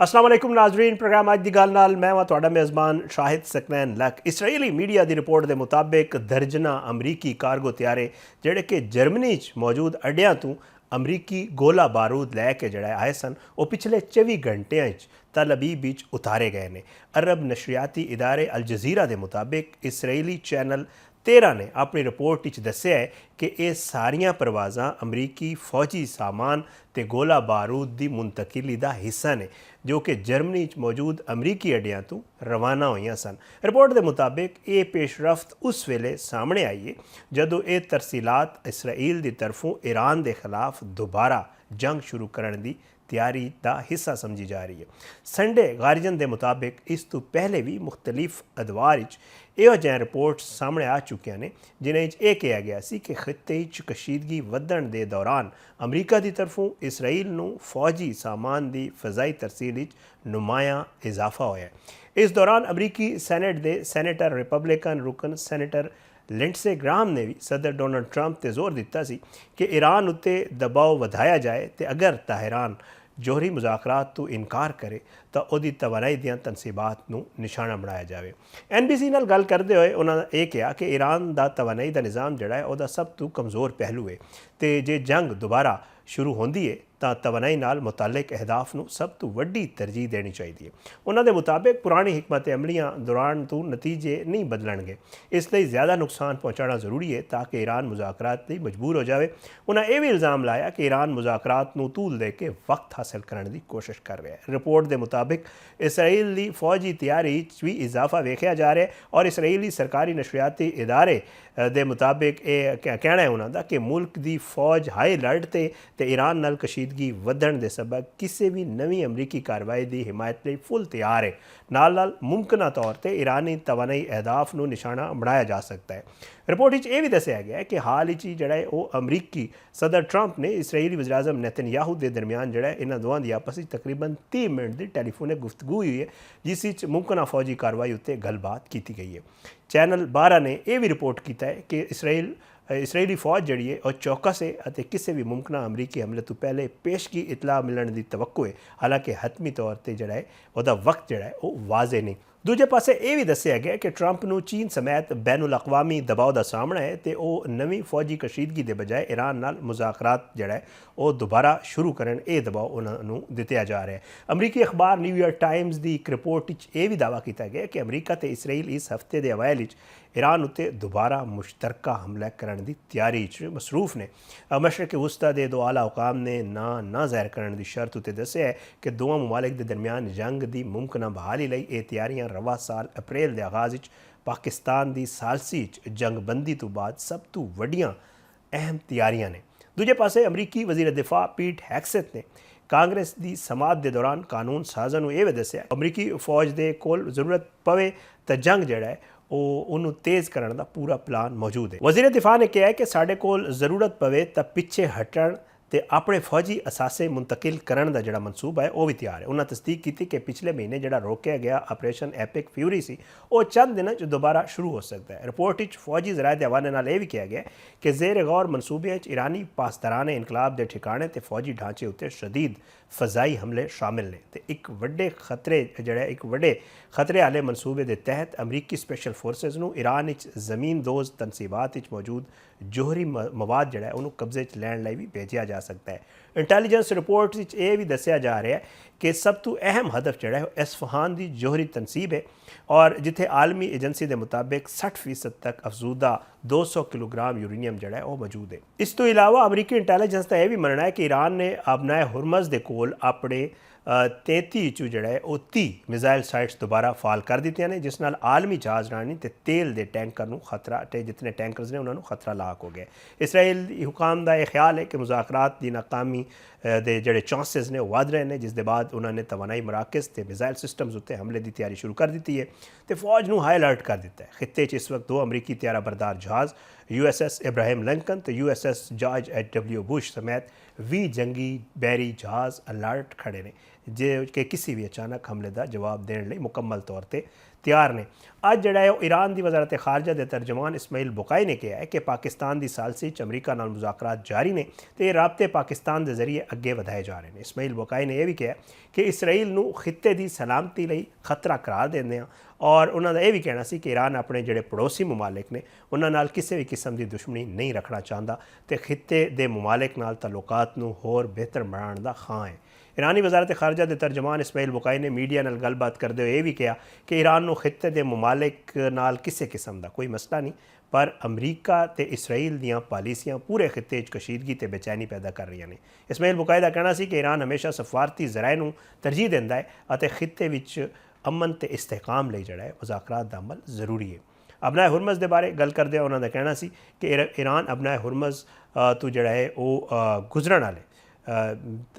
अस्सलाम वालेकुम नाजरीन, प्रोग्राम अज दी गल नाल मैं वां तुहाडा मेज़बान शाहिद सकनैन लक। इसराइली मीडिया की रिपोर्ट के मुताबिक दर्जना अमरीकी कार्गो त्यारे जिहड़े कि जर्मनी च मौजूद अड्डियां तों अमरीकी गोला बारूद लैके जिहड़ा आए सन वो पिछले 24 घंटियां तल अबीब विच उतारे गए ने। अरब नशरियाती इदारे अल जजीरा के मुताबिक इसराइली चैनल 13 ने अपनी रिपोर्ट विच दस्सिया है कि ये सारियां परवाज़ां अमरीकी फौजी सामान ते गोला बारूद की मुंतकिली का हिस्सा ने जो कि जर्मनी मौजूद अमरीकी अड्डियां तो रवाना हुई सन। रिपोर्ट के मुताबिक ये पेशरफ्त उस वेले सामने आई है जदों ये तरसीलात इसराइल की तरफों ईरान के खिलाफ दोबारा जंग शुरू करने की तैयारी का हिस्सा समझी जा रही है। संडे गार्जियन के मुताबिक इस तो पहले भी मुख्तलिफ अदवार ਇਹੋ ਜਿਹੀਆਂ ਰਿਪੋਰਟਸ ਸਾਹਮਣੇ ਆ ਚੁੱਕੀਆਂ ਨੇ ਜਿਨ੍ਹਾਂ ਵਿੱਚ ਇਹ ਕਿਹਾ ਗਿਆ ਸੀ ਕਿ ਖਿੱਤੇ 'ਚ ਕਸ਼ੀਦਗੀ ਵਧਣ ਦੇ ਦੌਰਾਨ ਅਮਰੀਕਾ ਦੀ ਤਰਫੋਂ ਇਸਰਾਈਲ ਨੂੰ ਫੌਜੀ ਸਾਮਾਨ ਦੀ ਫਜ਼ਾਈ ਤਰਸੀਲ ਵਿੱਚ ਨੁਮਾਇਆਂ ਇਜ਼ਾਫਾ ਹੋਇਆ। ਇਸ ਦੌਰਾਨ ਅਮਰੀਕੀ ਸੈਨੇਟ ਦੇ ਸੈਨੇਟਰ ਰਿਪਬਲਿਕਨ ਰੁਕਨ ਸੈਨੇਟਰ ਲਿੰਡਸੇ ਗ੍ਰਾਹਮ ਨੇ ਵੀ ਸਦਰ ਡੋਨਲਡ ਟਰੰਪ ਤੇ ਜ਼ੋਰ ਦਿੱਤਾ ਸੀ ਕਿ ਈਰਾਨ ਉੱਤੇ ਦਬਾਅ ਵਧਾਇਆ ਜਾਏ ਤੇ ਅਗਰ ਤਹਿਰਾਨ ਜੋਹਰੀ ਮੁਜ਼ਾਕਰਾਤ ਤੋਂ ਇਨਕਾਰ ਕਰੇ ਤਾਂ ਉਹਦੀ ਤਵਾਨਾਈ ਦੀਆਂ ਤਨਸੀਬਾਤ ਨੂੰ ਨਿਸ਼ਾਨਾ ਬਣਾਇਆ ਜਾਵੇ। NBC ਨਾਲ ਗੱਲ ਕਰਦੇ ਹੋਏ ਉਹਨਾਂ ਨੇ ਇਹ ਕਿਹਾ ਕਿ ਈਰਾਨ ਦਾ ਤਵਾਨਾਈ ਦਾ ਨਿਜ਼ਾਮ ਜਿਹੜਾ ਹੈ ਉਹਦਾ ਸਭ ਤੋਂ ਕਮਜ਼ੋਰ ਪਹਿਲੂ ਹੈ ਤੇ ਜੇ ਜੰਗ ਦੁਬਾਰਾ शुरू होंदी है तो तवानाई नाल मुतालिक अहदाफ नूं सब तो वड्डी तरजीह देनी चाहिए। उन्होंने मुताबिक पुरानी हिकमत अमलियां दौरान तो नतीजे नहीं बदलणगे, इसलिए ज़्यादा नुकसान पहुँचाना जरूरी है ताकि ईरान मुज़ाकरात लई मजबूर हो जाए। उन्हें यह भी इल्ज़ाम लाया कि ईरान मुज़ाकरात नूं तूल दे के वक्त हासिल करने की कोशिश कर रहा है। रिपोर्ट के मुताबिक इसराइल की फौजी तैयारी भी इजाफा वेखिया जा रहा है और इसराइली सरकारी नशरियाती इदारे के मुताबिक ये कहना है उन्होंने कि मुल्क की फौज हाई अलर्ट ते ईरान नाल कशीदगी वधण दे सबब किसी भी नवी अमरीकी कार्रवाई की हिमायत लई फुल तैयार है। नाल मुमकिन तौर पर ईरानी तवानाई अहदाफ नूं निशाना बनाया जा सकता है। रिपोर्ट में यह भी दस्सिया गया है कि हाल ही जिहड़ा है वो अमरीकी सदर ट्रंप ने इसराइली वज़ीर आज़म नेतन्याहू के दरमियान जिहड़ा इन्हां दोवां दी आपस में तकरीबन 30 मिनट की टैलीफोनिक गुफ्तगू हुई है जिस विच मुमकिन फौजी कार्रवाई उत्ते गलबात की गई है। चैनल 12 ने यह भी रिपोर्ट किया है कि इसराइली फौज जिहड़ी है और चौकस है और किसी भी मुमकिन अमरीकी हमले तो पहले पेशगी इतला मिलने की तवक्को है, हालांकि हतमी तौर पर जिहड़ा है वह वक्त जिहड़ा है वो वाजे नहीं। दूजे पासे यह भी दस्सिया गया कि ट्रंप नूं चीन समेत बैनुल अक़वामी दबाव का सामना है तो वह नवी फौजी कशीदगी के बजाय ईरान नाल मुज़ाकरात जिहड़ा है वह दोबारा शुरू करन ये दबाव उन्होंने दिता जा रहा है। अमरीकी अखबार न्यूयॉर्क टाइम्स की एक रिपोर्ट यह भी दावा किया गया कि अमरीका तो इसराइल इस हफ्ते के अवाइल ईरान उत्ते दोबारा मुश्तरका हमला करने की तैयारी मसरूफ ने। मशरक़ वस्ता के दो आला हुकाम ने ना ज़ाहिर करने की शर्त उत्ते दस्सिया है कि दोवां मुमालिक के दरमियान जंग की मुमकिन बहाली लई ये तैयारियां रवा साल अप्रैल के आगाज़ पाकिस्तान की सालसी जंगबंदी तो बाद सब तो वड्डियां अहम तैयारियां ने। दूजे पासे अमरीकी वज़ीर दिफा पीट हैक्सेट ने कांग्रेस की समात के दौरान कानून साज़ां नूं यह दस्सिया अमरीकी फौज के कोल जरूरत पवे तो जंग जिहड़ा है उन्होंने तेज़ करने का पूरा प्लान मौजूद है। वज़ीर दिफा ने कहा है कि साढ़े कोल ज़रूरत पवे तो पिछे हटण ते अपने फौजी असासे मुंतकिल करने का जोड़ा मनसूबा है वह भी तैयार है। उन्होंने तस्दीक की कि पिछले महीने जोड़ा रोकया गया ऑपरेशन एपिक फ्यूरी सी वो चंद दिनों दोबारा शुरू हो सकता है। रिपोर्ट फौजी ज़राए के हवाले नाल यह भी कहा गया कि जेर गौर मनसूबे ईरानी पासदारान इनकलाब के ठिकाने ते फौजी ढांचे उत्ते शदीद फजाई हमले शामिल ने ते एक वड्डे खतरे जोड़ा एक वड्डे खतरे वाले मनसूबे के तहत अमरीकी स्पैशल फोर्सेस नूं ईरान ज़मीन दोज तनसीबात मौजूद जोहरी मवाद जोड़ा है उन्होंने कब्जे लैण लई भी भेजा जा सकता है। इंटैलीजेंस रिपोर्ट यह भी दस्सिया जा रहा है कि सब तो अहम हदफ जोड़ा है इसफहान की जोहरी तनसीब है और जिथे आलमी एजेंसी के मुताबिक 60% तक अफजूदा 200 किलोग्राम यूरेनियम जोड़ा है वह मौजूद है। इस तो इलावा अमरीकी इंटैलीजेंस का यह भी मनना है कि ईरान ने अपनाए हुरमज़ के कोल अपने 33 चू जोड़ा है 30 मिज़ाइल साइट्स दोबारा फाल कर दित्तियां ने जिस नाल आलमी जहाज़रानी ते तेल के टैंकर नूं खतरा जितने टैंकर्स ने उन्होंने खतरा लाक हो गया। इसराइल हुकाम का यह ख्याल है कि मुज़ाकरात की नाकामी दे जोड़े चांसेस ने वध रहे हैं जिस दे बाद उन्होंने तवानाई मराकज़ ते मिज़ाइल सिस्टम्स उत्ते हमले की तैयारी शुरू कर दी है तो फौज नूं हाई अलर्ट कर दिता है। खित्ते इस वक्त 2 अमरीकी त्यारा बरदार जहाज़ USS इब्राहिम लिंकन तो USS जॉर्ज H.W. बुश समेत 20 जंगी बैरी जहाज़ अलर्ट खड़े ने जो कि किसी भी अचानक हमले का जवाब देने लई मुकम्मल तौर पर ਤਿਆਰ ਨੇ। ਅੱਜ ਜਿਹੜਾ ਹੈ ਉਹ ईरान ਦੀ ਵਜ਼ਾਰਤ ਖਾਰਜਾ ਦੇ ਤਰਜਮਾਨ ਇਸਮਾਈਲ बुकाई ने ਕਿਹਾ ਹੈ ਕਿ ਪਾਕਿਸਤਾਨ ਦੀ ਸਾਲਸੀ 'ਚ ਅਮਰੀਕਾ ਨਾਲ ਮੁਜ਼ਾਕਰਾਤ ਜਾਰੀ ਨੇ ਤੇ ਇਹ ਰਾਬਤੇ ਪਾਕਿਸਤਾਨ ਦੇ ਜ਼ਰੀਏ ਅੱਗੇ ਵਧਾਏ ਜਾ ਰਹੇ ਨੇ। ਇਸਮਾਈਲ बुकाई ਨੇ ਇਹ ਵੀ ਕਿਹਾ ਕਿ ਇਸਰਾਈਲ ਨੂੰ ਖਿੱਤੇ ਦੀ ਸਲਾਮਤੀ ਲਈ ਖਤਰਾ ਕਰਾਰ ਦਿੰਦੇ ਆ ਔਰ ਉਹਨਾਂ ਦਾ ਇਹ ਵੀ ਕਹਿਣਾ ਸੀ ਕਿ ईरान ਆਪਣੇ ਜਿਹੜੇ ਪੜੋਸੀ ਮਮਾਲਿਕ ਨੇ ਉਹਨਾਂ ਨਾਲ ਕਿਸੇ ਵੀ ਕਿਸਮ ਦੀ ਦੁਸ਼ਮਣੀ ਨਹੀਂ ਰੱਖਣਾ ਚਾਹੁੰਦਾ ਤੇ ਖਿੱਤੇ ਦੇ ਮਮਾਲਿਕ ਨਾਲ ਤਾਲੁਕਾਤ ਨੂੰ ਹੋਰ ਬਿਹਤਰ ਬਣਾਉਣ ਦਾ ਖਾਂ ਹੈ। ईरानी वजारत खारजा के तरजमान इस्माइल बुकाई ने मीडिया नाल गलबात करते हुए यह भी कहा कि ईरान को खिते के ममालिक नाल किसी किस्म का कोई मसला नहीं, पर अमरीका तो इसराइल दियाँ पॉलिसियाँ पूरे खिते कशीदगी तो बेचैनी पैदा कर रही हैं। इस्माइल बुकाई का कहना है कि ईरान हमेशा सफारती जराए को तरजीह देता है और खिते में अमन तो इस्तेहकाम लिए जड़ा है मुज़ाकरात का अमल जरूरी है। अबनाए हुरमज़ के बारे गल करदे उन्होंने कहना सी कि ईरान अबनाए हुरमज़ तो जड़ा है वो गुजरन वाले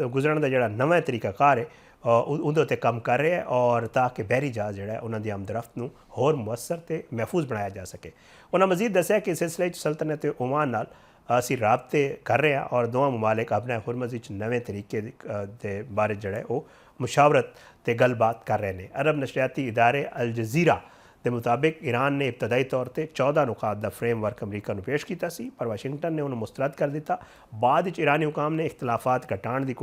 गुजरन का जोड़ा नवा तरीकाकार है उहदे उत्ते काम कर रहा है और ताकि बहरी जहाज़ जोड़ा है उन्होंने आमदरफ्त को होर मुअस्सर तो महफूज बनाया जा सके। उन्होंने मजीद दस्या कि सिलसिले सल्तनत ओमान नाल असी राबते कर रहे हैं और दोवां ममालिक अपने हुरमज़ नवे तरीके के बारे जोड़ा है वो मुशावरत ते गलबात कर रहे हैं। अरब नशरियाती इदारे अल जजीरा के मुताबिक ईरान ने इब्तदाई तौर पर 14 नुकात का फ्रेमवर्क अमरीका को पेश किया सी, पर वाशिंगटन ने उन्हें मुस्तरद कर दिता। बाद ईरानी हुकाम ने इख्तलाफात घटाने की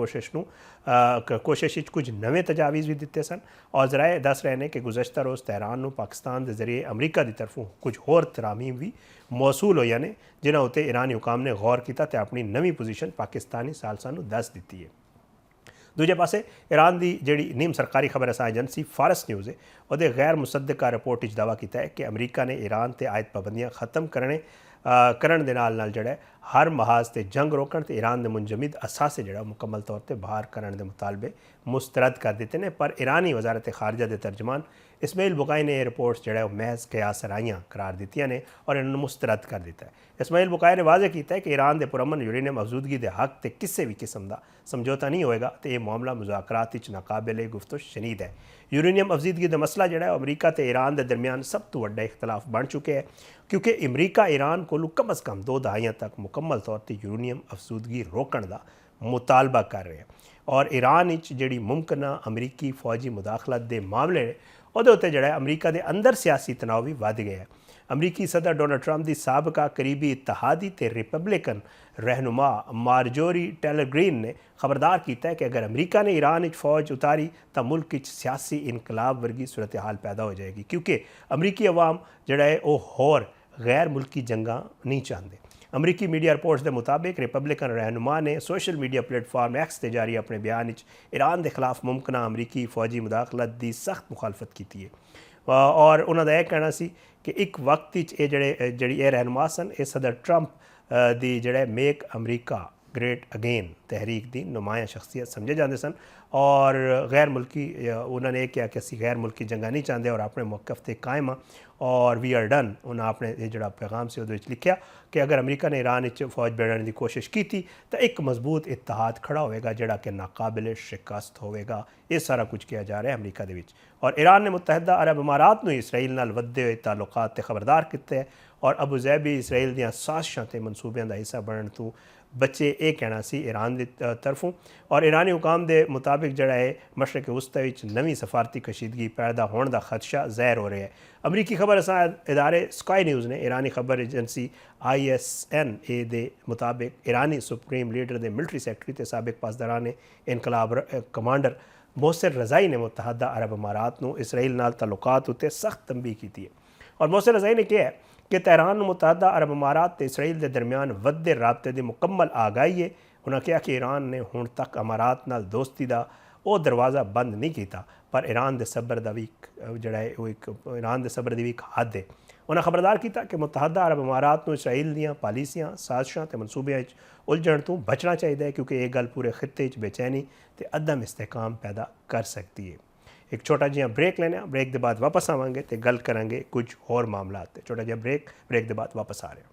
कोशिश कुछ नवे तजावीज़ भी दिते सन और जराए दस रहे हैं कि गुज़श्ता रोज़ तेहरान को पाकिस्तान के जरिए अमरीका की तरफों कुछ होर तरामीम भी मौसूल होई ने जिन्होंने उत्ते ईरानी हुकाम ने गौर किया तो अपनी नवी पोजीशन पाकिस्तानी सालसा को दस दी है। दूजे पासे ईरान की जी नीम सरकारी खबर असा एजेंसी फारस न्यूज़ है वो गैर मुसद्दका रिपोर्ट दावा किया है कि अमरीका ने ईरान से आयत पाबंदियां खत्म करने दे नाल जड़ा हर महाज से जंग रोकण ते ईरान के मुंजमिद असासे जड़ा मुकम्मल तौर पर बाहर करने के मुतालबे मुस्तरद कर दिते हैं। पर ईरानी वजारत खारजा के तर्जमान इस्माइल बुकाई ने रिपोर्ट्स जड़ा महज कयास राइयाँ करार दी ने और इन्होंने मुस्तरद कर दिता है। इस्माइल बुकाई ने वाजे किया है कि ईरान के पुरअमन यूरेनियम अफजूदगी के हक से किसी भी किस्म का समझौता नहीं होएगा तो यह मामला मुज़ाकरात नाकाबिले गुफ्तो शनीद है। यूरेनियम अफजूदगी का मसला जोड़ा अमरीका तो ईरान के दरमियान सब तो वड्डा इख्तलाफ बन चुके हैं क्योंकि अमरीका ईरान को कम अज़ कम 2 दहाइयां तक मुकम्मल तौर पर यूरेनियम अफजूदगी रोकने का मुतालबा कर रहे हैं और ईरान जी मुमकिन अमरीकी फौजी मुदाखलत के मामले वो जोड़ा अमरीका के अंदर सियासी तनाव भी वध गया है। अमरीकी सदर डोनाल्ड ट्रंप की सबका करीबी इत्तेहादी ते रिपब्लिकन रहनुमा मार्जोरी टेलर ग्रीन ने खबरदार किया है कि अगर अमरीका ने ईरान फौज उतारी तो मुल्क सियासी इनकलाब वर्गी सूरत हाल पैदा हो जाएगी क्योंकि अमरीकी अवाम जड़ा है वो होर गैर मुल्की जंगा नहीं चाहते। अमरीकी मीडिया रिपोर्ट्स के मुताबिक रिपब्लिकन रहनुमा ने सोशल मीडिया प्लेटफॉर्म एक्स से जारी अपने बयान ईरान के खिलाफ मुमकिन अमरीकी फौजी मुदाखलत की सख्त मुखालफत की है और उन्होंने यह कहना सी कि एक वक्त जी रहनुमा सन ये सदर ट्रंप की जड़े मेक अमरीका ग्रेट अगेन तहरीक की नुमाया शख्सियत समझे जाते सन और गैर मुल्की उन्होंने कहा कि असी गैर मुल्की जंगा नहीं चाहते और अपने मौक़िफ़ से कायम और वी आर डन। उन्हें अपने जोड़ा पैगाम से लिखा कि अगर अमरीका ने ईरान फौज बढ़ाने की कोशिश की थी तो एक मजबूत इत्तेहाद खड़ा होएगा जोड़ा कि नाकाबिले शिकस्त होएगा। ये सारा कुछ किया जा रहा है अमरीका के विच और ईरान ने मुतहदा अरब अमारात को इसराइल नाल वधदे हुए ताल्लुकात ते खबरदार किए और अबू ज़ैबी इसराइल दी साजिशां ते मनसूबियां का हिस्सा बनने तो बच्चे ये कहना सी ईरान की तरफों और ईरानी हुकाम के मुताबिक जड़ा है मशरक़ वस्ता नवी सफारती कशीदगी पैदा होने का खदशा ज़ाहिर हो रहा है। अमरीकी खबर असा इदारे स्काई न्यूज़ ने ईरानी खबर एजेंसी ISNA के मुताबिक ईरानी सुप्रीम लीडर के मिलिट्री सैक्रटरी ते साबिक पासदारान इनकलाब कमांडर मोहसिन रज़ाई ने मुतहदा अरब अमारात को इसराइल नाल ताल्लुकात उत्ते सख्त तंबीह की है और मोहसिन रज़ाई ने कहा कि तेहरान मुतहदा अरब अमारात ते इसराइल के दरमियान वधदे राबते की मुकम्मल आगाही है। उन्होंने कहा कि ईरान ने हुण तक अमारात नाल दोस्ती का वो दरवाज़ा बंद नहीं किया पर ईरान के सबर का भी जड़ा है वो एक ईरान के सबर की भी एक हद है। उन्हें खबरदार किया कि मुतहदा अरब अमारात को इसराइल दीयां पॉलिसियां साजिशां ते मनसूबियां उलझण तो बचना चाहिए क्योंकि ये गल पूरे खिते बेचैनी ते अदम इस्तेहकाम पैदा कर सकती है। एक छोटा जिहा ब्रेक लेने ब्रेक के बाद वापस आवांगे तो गल करांगे कुछ होर मामला छोटा जिहा ब्रेक के बाद वापस आ रहे हैं।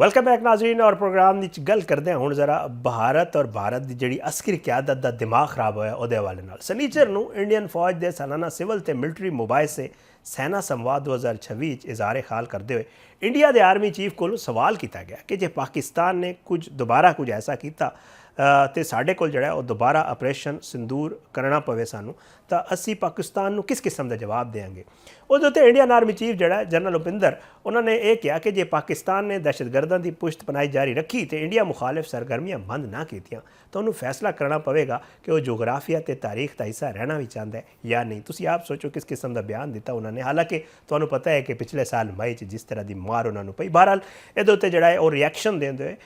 Welcome back Nazreen. ਔਰ ਪ੍ਰੋਗਰਾਮ ਵਿੱਚ ਗੱਲ ਕਰਦੇ ਹਾਂ ਹੁਣ ਜ਼ਰਾ ਭਾਰਤ ਔਰ ਭਾਰਤ ਦੀ ਜਿਹੜੀ ਅਸਕਰੀ ਕਿਆਦਤ ਦਾ ਦਿਮਾਗ ਖਰਾਬ ਹੋਇਆ ਉਹਦੇ ਹਵਾਲੇ ਨਾਲ। ਸਨੀਚਰ ਨੂੰ ਇੰਡੀਅਨ ਫੌਜ ਦੇ ਸਾਲਾਨਾ ਸਿਵਲ ਤੇ ਮਿਲਟਰੀ ਮੁਬਾਹਿਸੇ ਸੈਨਾ ਸੰਵਾਦ 2026 ਵਿੱਚ ਇਜ਼ਹਾਰ ਖਾਲ ਕਰਦੇ ਹੋਏ ਇੰਡੀਆ ਦੇ ਆਰਮੀ ਚੀਫ ਕੋਲੋਂ ਸਵਾਲ ਕੀਤਾ ਗਿਆ ਕਿ ਜੇ ਪਾਕਿਸਤਾਨ ਨੇ ਦੁਬਾਰਾ ਕੁਝ ਐਸਾ ਕੀਤਾ ਤੇ ਸਾਡੇ ਕੋਲ ਜਿਹੜਾ ਉਹ ਦੁਬਾਰਾ ਆਪਰੇਸ਼ਨ ਸਿੰਦੂਰ ਕਰਨਾ ਪਵੇ ਸਾਨੂੰ, ਤਾਂ ਅਸੀਂ ਪਾਕਿਸਤਾਨ ਨੂੰ ਕਿਸ ਕਿਸਮ ਦਾ ਜਵਾਬ ਦੇਵਾਂਗੇ। ਉਹਦੇ ਉੱਤੇ ਇੰਡੀਅਨ ਆਰਮੀ ਚੀਫ ਜਿਹੜਾ ਜਨਰਲ ਉਪਿੰਦਰ, ਉਹਨਾਂ ਨੇ ਇਹ ਕਿਹਾ ਕਿ ਜੇ ਪਾਕਿਸਤਾਨ ਨੇ ਦਹਿਸ਼ਤਗਰਦਾਂ ਦੀ ਪੁਸ਼ਤ ਪਨਾਹੀ ਜਾਰੀ ਰੱਖੀ ਤੇ ਇੰਡੀਆ ਮੁਖਾਲਿਫ ਸਰਗਰਮੀਆਂ ਬੰਦ ਨਾ ਕੀਤੀਆਂ ਤਾਂ ਉਹਨੂੰ ਫੈਸਲਾ ਕਰਨਾ ਪਵੇਗਾ ਕਿ ਉਹ ਜੋਗਰਾਫੀਆ ਤੇ ਤਾਰੀਖ ਦਾ ਹਿੱਸਾ ਰਹਿਣਾ ਵੀ ਚਾਹੁੰਦਾ ਹੈ ਜਾਂ ਨਹੀਂ। ਤੁਸੀਂ ਆਪ ਸੋਚੋ ਕਿਸ ਕਿਸਮ ਦਾ ਬਿਆਨ ਦਿੱਤਾ ਉਹਨਾਂ ਨੇ। ਹਾਲਾਂਕਿ ਤੁਹਾਨੂੰ ਪਤਾ ਹੈ ਕਿ ਪਿਛਲੇ ਸਾਲ ਮਈ 'ਚ ਜਿਸ ਤਰ੍ਹਾਂ ਦੀ ਮਾਰ ਉਹਨਾਂ ਨੂੰ ਪਈ। ਬਹਰਹਾਲ ਇਹਦੇ ਉੱਤੇ ਜਿਹੜਾ ਹੈ ਉਹ ਰਿਐਕਸ਼ਨ ਦਿੰਦੇ ਹੋਏ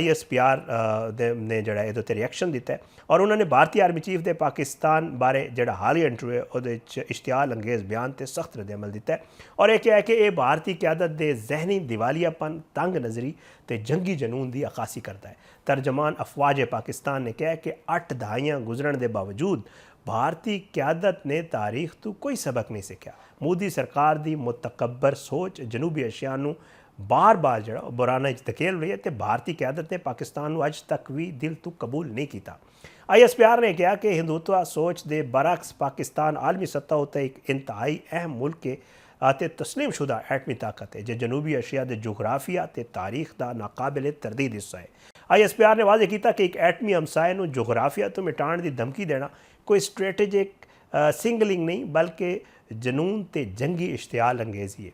ISPR ਨੇ ਜਿਹੜਾ ਇਹਦੇ ਉੱਤੇ ਰਿਐਕਸ਼ਨ ਦਿੱਤਾ ਔਰ ਉਹਨਾਂ ਨੇ ਭਾਰਤੀ ਆਰਮੀ ਚੀਫ ਦੇ ਪਾਕਿਸਤਾਨ ਬਾਰੇ ਜਿਹੜਾ ਹਾਲੀਆ ਇੰਟਰਵਿਊ ਹੈ ਉਹਦੇ 'ਚ ਇਸ਼ਤਿਆਲ ਅੰਗੇਜ਼ ਬਿਆਨ ਤੇ ਸਖਤ ਰੱਦ ਅਮਲ ਦਿੱਤਾ ਔਰ ਇਹ ਕਿਹਾ ਕਿ ਇਹ ਭਾਰਤੀ ਕਿਆਦਤ ਦੇ ਜ਼ਹਿਨੀ ਦਿਵਾਲੀਆਪਨ, ਤੰਗ ਨਜ਼ਰੀ ਤੇ ਜੰਗੀ ਜਨੂਨ ਦੀ ਅਕਾਸੀ ਕਰਦਾ ਹੈ। ਤਰਜਮਾਨ ਅਫਵਾਜ ਪਾਕਿस्तान ने कहा कि 8 दहाइयां गुजरन के बावजूद भारतीय क्यादत ने तारीख तो कोई सबक नहीं सीखा। मोदी सरकार की मुतकब्बर सोच जनूबी एशिया नूं बार बार जो बुराना धकेल रही है तो भारतीय क्यादत ने पाकिस्तान को अज तक भी दिल तो कबूल नहीं किया। ISPR ने कहा कि हिंदुत्व सोच के बरअक्स पाकिस्तान आलमी सतह उत्ते एक इंतहाई अहम मुल्क के ਅਤੇ ਤਸਲੀਮਸ਼ੁਦਾ ਐਟਮੀ ਤਾਕਤ ਹੈ ਜੋ ਜਨੂਬੀ ਏਸ਼ੀਆ ਦੇ ਜੋਗਰਾਫੀਆ ਤੇ ਤਾਰੀਖ ਦਾ ਨਾਕਾਬਿਲੇ ਤਰਦੀਦ ਹਿੱਸਾ ਹੈ। ISPR ਨੇ ਵਾਅਦਾ ਕੀਤਾ ਕਿ ਇੱਕ ਐਟਮੀ ਹਮਸਾਏ ਨੂੰ ਜੋਗਰਾਫੀਆ ਤੋਂ ਮਿਟਾਉਣ ਦੀ ਧਮਕੀ ਦੇਣਾ ਕੋਈ ਸਟ੍ਰੈਟੇਜਿਕ ਸਿੰਗਲਿੰਗ ਨਹੀਂ ਬਲਕਿ ਜਨੂਨ ਤੇ ਜੰਗੀ ਇਸ਼ਤਿਆਲ ਅੰਗੇਜ਼ੀ ਹੈ।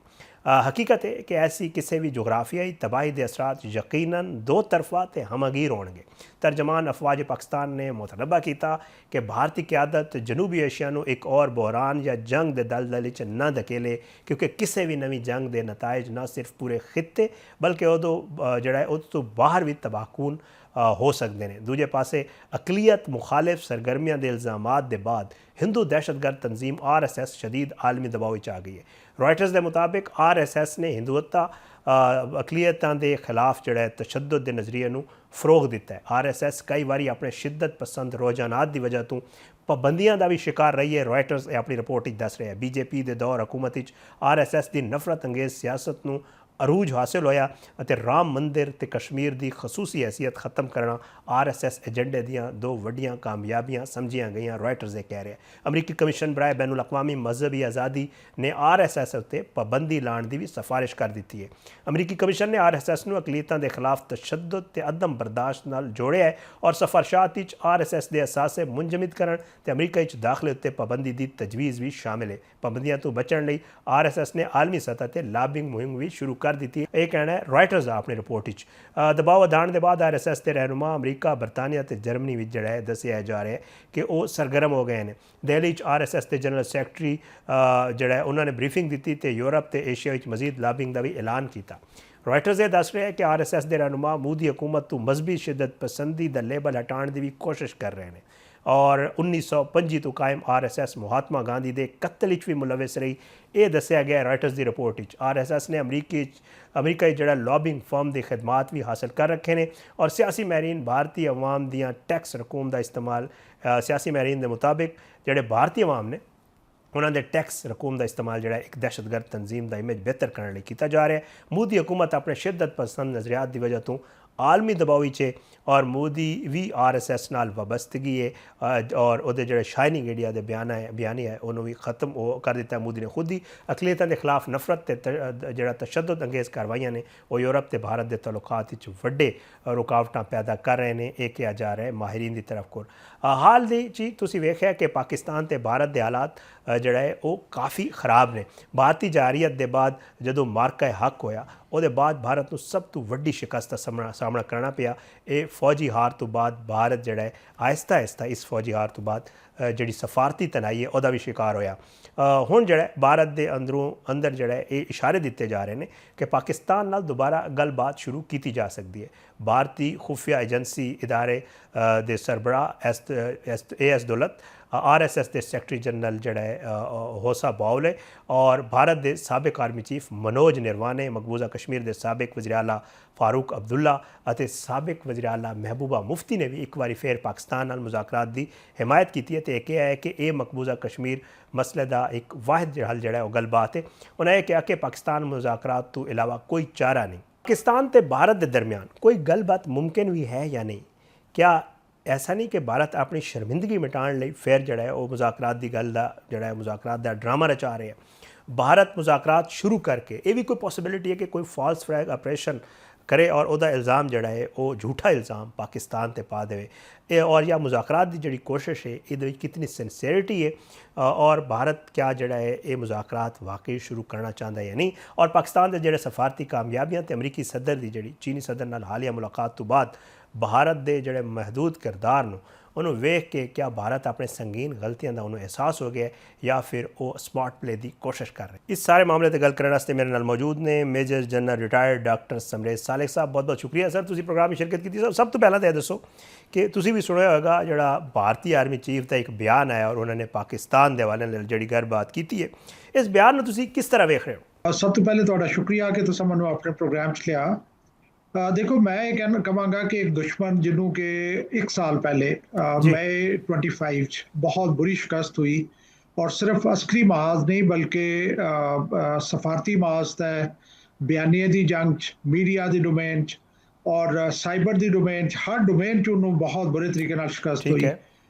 ਹਕੀਕਤ ਹੈ ਕਿ ਐਸੀ ਕਿਸੇ ਵੀ ਜੋਗਰਾਫੀਆਈ ਤਬਾਹੀ ਦੇ ਅਸਰਾਤ ਯਕੀਨਨ ਦੋ ਤਰਫਾ ਤੇ ਹਮਗੀਰ ਹੋਣਗੇ। ਤਰਜਮਾਨ ਅਫਵਾਜ ਪਾਕਿस्तान ਨੇ ਮੁਤਨਬਾ ਕੀਤਾ ਕਿ ਭਾਰਤੀ ਕਿਆਦਤ ਜਨੂਬੀ ਏਸ਼ੀਆ ਨੂੰ ਇੱਕ ਔਰ ਬੁਹਰਾਨ ਜਾਂ ਜੰਗ ਦੇ ਦਲਦਲ ਵਿੱਚ ਨਾ ਧਕੇਲੇ, ਕਿਉਂਕਿ ਕਿਸੇ ਵੀ ਨਵੀਂ ਜੰਗ ਦੇ ਨਤਾਇਜ ਨਾ ਸਿਰਫ ਪੂਰੇ ਖਿੱਤੇ ਬਲਕਿ ਉਦੋਂ ਜਿਹੜਾ ਉਹ ਤੋਂ ਬਾਹਰ ਵੀ ਤਬਾਹਕੂਨ ਹੋ ਸਕਦੇ ਨੇ। ਦੂਜੇ ਪਾਸੇ ਅਕਲੀਅਤ ਮੁਖਾਲਿਫ ਸਰਗਰਮੀਆਂ ਦੇ ਇਲਜ਼ਾਮਾਤ ਦੇ ਬਾਅਦ ਹਿੰਦੂ ਦਹਿਸ਼ਤਗਰਦ ਤਨਜ਼ੀਮ RSS ਸ਼ਦੀਦ ਆਲਮੀ ਦਬਾਅ ਵਿੱਚ ਆ ਗਈ ਹੈ। ਰॉयटर्स ਦੇ ਮੁਤਾਬਿਕ RSS ਨੇ ਹਿੰਦੂਤਾ ਅਕਲੀਅਤਾਂ ਦੇ ਖਿਲਾਫ ਜਿਹੜਾ ਤਸ਼ੱਦਦ ਦੇ ਨਜ਼ਰੀਏ ਨੂੰ ਫਰੋਗ ਦਿੱਤਾ ਹੈ। RSS ਕਈ ਵਾਰੀ ਆਪਣੇ ਸ਼ਿੱਦਤ ਪਸੰਦ ਰੁਝਾਨਾਤ ਦੀ ਵਜ੍ਹਾ ਤੋਂ ਪਾਬੰਦੀਆਂ ਦਾ ਵੀ ਸ਼ਿਕਾਰ ਰਹੀ ਹੈ। ਰॉयटर्स ਇਹ ਆਪਣੀ ਰਿਪੋਰਟ ਵਿੱਚ ਦੱਸ ਰਿਹਾ ਹੈ। BJP ਦੇ ਦੌਰ ਹਕੂਮਤ ਵਿੱਚ RSS ਦੀ ਨਫ਼ਰਤ ਅੰਗੇਜ਼ ਸਿਆਸਤ ਨੂੰ ਅਰੂਜ ਹਾਸਿਲ ਹੋਇਆ ਅਤੇ ਰਾਮ ਮੰਦਿਰ ਤੇ ਕਸ਼ਮੀਰ ਦੀ ਖਸੂਸੀ ਹੈਸੀਅਤ ਖਤਮ ਕਰਨਾ RSS ਏਜੰਡੇ ਦੀਆਂ ਦੋ ਵੱਡੀਆਂ ਕਾਮਯਾਬੀਆਂ ਸਮਝੀਆਂ ਗਈਆਂ। ਰॉयटर्स ਇਹ ਕਹਿ ਰਿਹਾ। ਅਮਰੀਕੀ ਕਮਿਸ਼ਨ ਬਰਾਏ ਬੈਨ ਅਲ-ਅਕਵਾਮੀ ਮਜ਼ਹਬੀ ਆਜ਼ਾਦੀ ਨੇ RSS ਉੱਤੇ ਪਾਬੰਦੀ ਲਾਉਣ ਦੀ ਵੀ ਸਿਫਾਰਿਸ਼ ਕਰ ਦਿੱਤੀ ਹੈ। ਅਮਰੀਕੀ ਕਮਿਸ਼ਨ ਨੇ RSS ਨੂੰ ਅਕਲੀਅਤਾਂ ਦੇ ਖਿਲਾਫ ਤਸ਼ੱਦਦ ਤੇ ਅਦਮ ਬਰਦਾਸ਼ਤ ਨਾਲ ਜੋੜਿਆ ਹੈ ਔਰ ਸਿਫਾਰਿਸ਼ਾਤ ਵਿੱਚ RSS ਦੇ ਅਸਾਸੇ ਮੁੰਜਮਦ ਕਰਨ ਤੇ ਅਮਰੀਕਾ ਵਿੱਚ ਦਾਖਲੇ ਉੱਤੇ ਪਾਬੰਦੀ ਦੀ ਤਜਵੀਜ਼ ਵੀ ਸ਼ਾਮਿਲ ਹੈ। ਪਾਬੰਦੀਆਂ ਤੋਂ ਬਚਣ ਲਈ RSS ਨੇ ਆਲਮੀ ਸਤਹ ਤੇ ਲਾਬਿੰਗ ਮੁਹਿੰਮ ਵੀ ਸ਼ੁਰੂ ਕਰ ਦਿੱਤੀ। ਇਹ ਕਹਿਣਾ ਹੈ ਰॉयटर्स ਦਾ ਆਪਣੀ ਰਿਪੋਰਟ ਵਿੱਚ। ਦਬਾਅ ਵਧਾਉਣ ਦੇ ਬਾਅਦ RSS ਦੇ ਰਹਿਨੁਮਾ ਅਮਰੀਕਾ, ਬਰਤਾਨੀਆ ਤੇ ਜਰਮਨੀ ਵਿੱਚ ਜਿਹੜਾ ਹੈ ਦੱਸਿਆ ਜਾ ਰਿਹਾ ਹੈ ਕਿ ਉਹ ਸਰਗਰਮ ਹੋ ਗਏ ਨੇ। ਦਿੱਲੀ 'ਚ RSS ਦੇ ਜਨਰਲ ਸੈਕਟਰੀ ਜਿਹੜਾ ਉਹਨਾਂ ਨੇ ਬਰੀਫਿੰਗ ਦਿੱਤੀ ਤੇ ਯੂਰਪ ਤੇ ਏਸ਼ੀਆ ਵਿੱਚ ਮਜ਼ੀਦ ਲਾਬਿੰਗ ਦਾ ਵੀ ਐਲਾਨ ਕੀਤਾ। रॉयटर्स ਇਹ ਦੱਸ ਰਿਹਾ ਹੈ ਕਿ RSS ਦੇ ਰਹਿਨੁਮਾ ਮੋਦੀ ਹਕੂਮਤ ਤੋਂ ਮਜ਼ਹਬੀ ਸ਼ਿੱਦਤ ਪਸੰਦੀ ਦਾ ਲੇਬਲ ਹਟਾਉਣ ਦੀ ਵੀ ਕੋਸ਼ਿਸ਼ ਕਰ ਰਹੇ ਨੇ ਔਰ 1925 ਤੋਂ ਕਾਇਮ RSS ਮਹਾਤਮਾ ਗਾਂਧੀ ਦੇ ਕਤਲ ਵਿੱਚ ਵੀ ਮੁਲਵਿਸ ਰਹੀ। ਇਹ ਦੱਸਿਆ ਗਿਆ ਰॉयटर्स ਦੀ ਰਿਪੋਰਟ ਵਿੱਚ। RSS ਨੇ ਅਮਰੀਕਾ ਜਿਹੜਾ ਲੌਬਿੰਗ ਫਰਮ ਦੇ ਖਿਦਮਾਤ ਵੀ ਹਾਸਲ ਕਰ ਰੱਖੇ ਨੇ ਔਰ ਸਿਆਸੀ ਮਾਹਿਰੀਨ ਭਾਰਤੀ ਅਵਾਮ ਦੀਆਂ ਟੈਕਸ ਰਕੂਮ ਦਾ ਇਸਤੇਮਾਲ ਸਿਆਸੀ ਮਾਹਿਰੀਨ ਦੇ ਮੁਤਾਬਿਕ ਜਿਹੜੇ ਭਾਰਤੀ ਅਵਾਮ ਨੇ ਉਹਨਾਂ ਦੇ ਟੈਕਸ ਰਕੂਮ ਦਾ ਇਸਤੇਮਾਲ ਜਿਹੜਾ ਇੱਕ ਦਹਿਸ਼ਤਗਰਦ ਤਨਜ਼ੀਮ ਦਾ ਇਮੇਜ ਬਿਹਤਰ ਕਰਨ ਲਈ ਕੀਤਾ ਜਾ ਰਿਹਾ ਹੈ। ਮੋਦੀ ਹਕੂਮਤ ਆਪਣੇ ਸ਼ਿੱਦਤ ਪਸੰਦ ਨਜ਼ਰੀਆਤ ਦੀ ਵਜ੍ਹਾ ਤੋਂ ਆਲਮੀ ਦਬਾਅ ਵਿੱਚ ਹੈ ਔਰ ਮੋਦੀ ਵੀ RSS ਨਾਲ ਵਾਬਸਤਗੀ ਹੈ ਔਰ ਉਹਦੇ ਜਿਹੜੇ ਸ਼ਾਈਨਿੰਗ ਇੰਡੀਆ ਦੇ ਬਿਆਨੀ ਹੈ ਉਹਨੂੰ ਵੀ ਖਤਮ ਕਰ ਦਿੱਤਾ। ਮੋਦੀ ਨੇ ਖੁਦ ਹੀ ਅਕਲੀਅਤਾਂ ਦੇ ਖਿਲਾਫ ਨਫ਼ਰਤ ਤੇ ਜਿਹੜਾ ਤਸ਼ੱਦਦ ਅੰਗੇਜ਼ ਕਾਰਵਾਈਆਂ ਨੇ ਉਹ ਯੂਰਪ ਤੇ ਭਾਰਤ ਦੇ ਤਾਲੁਕਾਤ ਵਿੱਚ ਵੱਡੇ ਰੁਕਾਵਟਾਂ ਪੈਦਾ ਕਰ ਰਹੇ ਨੇ। ਇਹ ਕਿਹਾ ਜਾ ਰਿਹਾ ਹੈ ਮਾਹਿਰੀਨ ਦੀ ਤਰਫ ਕੋਲ। ਹਾਲ ਦੀ ਚੀਜ਼ ਤੁਸੀਂ ਵੇਖਿਆ ਕਿ ਪਾਕਿਸਤਾਨ ਤੇ ਭਾਰਤ ਦੇ ਹਾਲਾਤ ਜਿਹੜਾ ਹੈ ਉਹ ਕਾਫੀ ਖਰਾਬ ਨੇ। ਭਾਰਤੀ ਜਾਰੀਅਤ ਦੇ ਬਾਅਦ ਜਦੋਂ ਮਾਰਕਾ ਹੱਕ ਹੋਇਆ ਉਹਦੇ ਬਾਅਦ ਭਾਰਤ ਨੂੰ ਸਭ ਤੋਂ ਵੱਡੀ ਸ਼ਿਕਸਤ ਦਾ ਸਾਹਮਣਾ ਕਰਨਾ ਪਿਆ। ਇਹ ਫੌਜੀ ਹਾਰ ਤੋਂ ਬਾਅਦ ਭਾਰਤ ਜਿਹੜਾ ਹੈ ਆਹਿਸਤਾ ਆਹਿਸਤਾ ਇਸ ਫੌਜੀ ਹਾਰ ਤੋਂ ਬਾਅਦ ਜਿਹੜੀ ਸਫਾਰਤੀ ਤਨਾਈ ਹੈ ਉਹਦਾ ਵੀ ਸ਼ਿਕਾਰ ਹੋਇਆ। ਹੁਣ ਜਿਹੜਾ ਭਾਰਤ ਦੇ ਅੰਦਰ ਜਿਹੜਾ ਇਹ ਇਸ਼ਾਰੇ ਦਿੱਤੇ ਜਾ ਰਹੇ ਨੇ ਕਿ ਪਾਕਿਸਤਾਨ ਨਾਲ ਦੁਬਾਰਾ ਗੱਲਬਾਤ ਸ਼ੁਰੂ ਕੀਤੀ ਜਾ ਸਕਦੀ ਹੈ। ਭਾਰਤੀ ਖੁਫੀਆ ਏਜੰਸੀ ਇਦਾਰੇ ਦੇ ਸਰਬਰਾਹ AS ਦੌਲਤ, RSS ਦੇ ਸੈਕਟਰੀ ਜਨਰਲ ਜਿਹੜਾ ਹੈ ਹੋਸਾ ਬਾਉਲੇ ਔਰ ਭਾਰਤ ਦੇ ਸਾਬਕ ਆਰਮੀ ਚੀਫ ਮਨੋਜ ਨਿਰਵਾਨੇ, ਮਕਬੂਜ਼ਾ ਕਸ਼ਮੀਰ ਦੇ ਸਾਬਕ ਵਜ਼ੀਰ ਆਲਾ ਫਾਰੂਕ ਅਬਦੁੱਲਾ ਅਤੇ ਸਾਬਕ ਵਜ਼ੀਰ ਆਲਾ ਮਹਿਬੂਬਾ ਮੁਫਤੀ ਨੇ ਵੀ ਇੱਕ ਵਾਰੀ ਫਿਰ ਪਾਕਿਸਤਾਨ ਨਾਲ ਮੁਜ਼ਾਕਰਾਤ ਦੀ ਹਮਾਇਤ ਕੀਤੀ ਹੈ ਤੇ ਇਹ ਕਿਹਾ ਹੈ ਕਿ ਇਹ ਮਕਬੂਜ਼ਾ ਕਸ਼ਮੀਰ ਮਸਲੇ ਦਾ ਇੱਕ ਵਾਹਿਦ ਹੱਲ ਜਿਹੜਾ ਉਹ ਗੱਲਬਾਤ ਹੈ। ਉਹਨਾਂ ਇਹ ਕਿਹਾ ਕਿ ਪਾਕਿਸਤਾਨ ਮੁਜ਼ਾਕਰਾਤ ਤੋਂ ਇਲਾਵਾ ਕੋਈ ਚਾਰਾ ਨਹੀਂ। पाकिस्तान ते भारत के दरमियान कोई गलबात मुमकिन भी है या नहीं? क्या ऐसा नहीं कि भारत अपनी शर्मिंदगी मिटाने लिए फिर जड़ा है वो मुज़ाकरात की गल दा जड़ा है मुज़ाकरात दा ड्रामा रचा रहे हैं? भारत मुज़ाकरात शुरू करके ये भी कोई पॉसिबिलिटी है कि कोई फॉल्स फ्लैग ऑपरेशन करे और उहदा इल्ज़ाम जड़ा है वो झूठा इल्ज़ाम पाकिस्तान ते पा दे और या मुज़ाकरात की जी कोशिश है ये कितनी सिंसेरिटी है और भारत क्या जड़ा है ये मुज़ाकरात वाकई शुरू करना चाहता है या नहीं? और पाकिस्तान के जोड़े सफारती कामयाबियां ते अमरीकी सदर की जी चीनी सदर नाल हालिया मुलाकात तो बाद भारत के जोड़े महदूद किरदार उन्होंने वेख के क्या भारत अपने संगीन गलतियों का उन्होंने एहसास हो गया या फिर वो स्मार्ट प्ले की कोशिश कर रहे हैं? इस सारे मामले पर गल करने वास्ते मेरे नाल मौजूद ने major general retired doctor Samresh Salek साहब। बहुत बहुत शुक्रिया सर तुसी प्रोग्राम में शिरकत की। सब तो पहला तो यह दसो कि तुसी भी सुनिया होगा जो भारतीय आर्मी चीफ का एक बयान आया और उन्होंने पाकिस्तान के हवाले नाल जी गलबात की है, इस बयान में तुसी किस तरह वेख रहे हो? सब तो पहले तुहाडा शुक्रिया कि तुसां मैनूं अपने प्रोग्राम च लिया। देखो मैं ये कहना कहांगा कि एक दुश्मन जिन्हों के 1 साल पहले जी मई 25 बहुत बुरी शिकस्त हुई और सिर्फ अस्करी महाज नहीं बल्कि सफारती महाज तय बयानिए की जंग मीडिया की डोमेन और साइबर की डोमेन हर डोमेन च उन्होंने बहुत बुरे तरीके नाल शिकस्त ठीक हुई। है।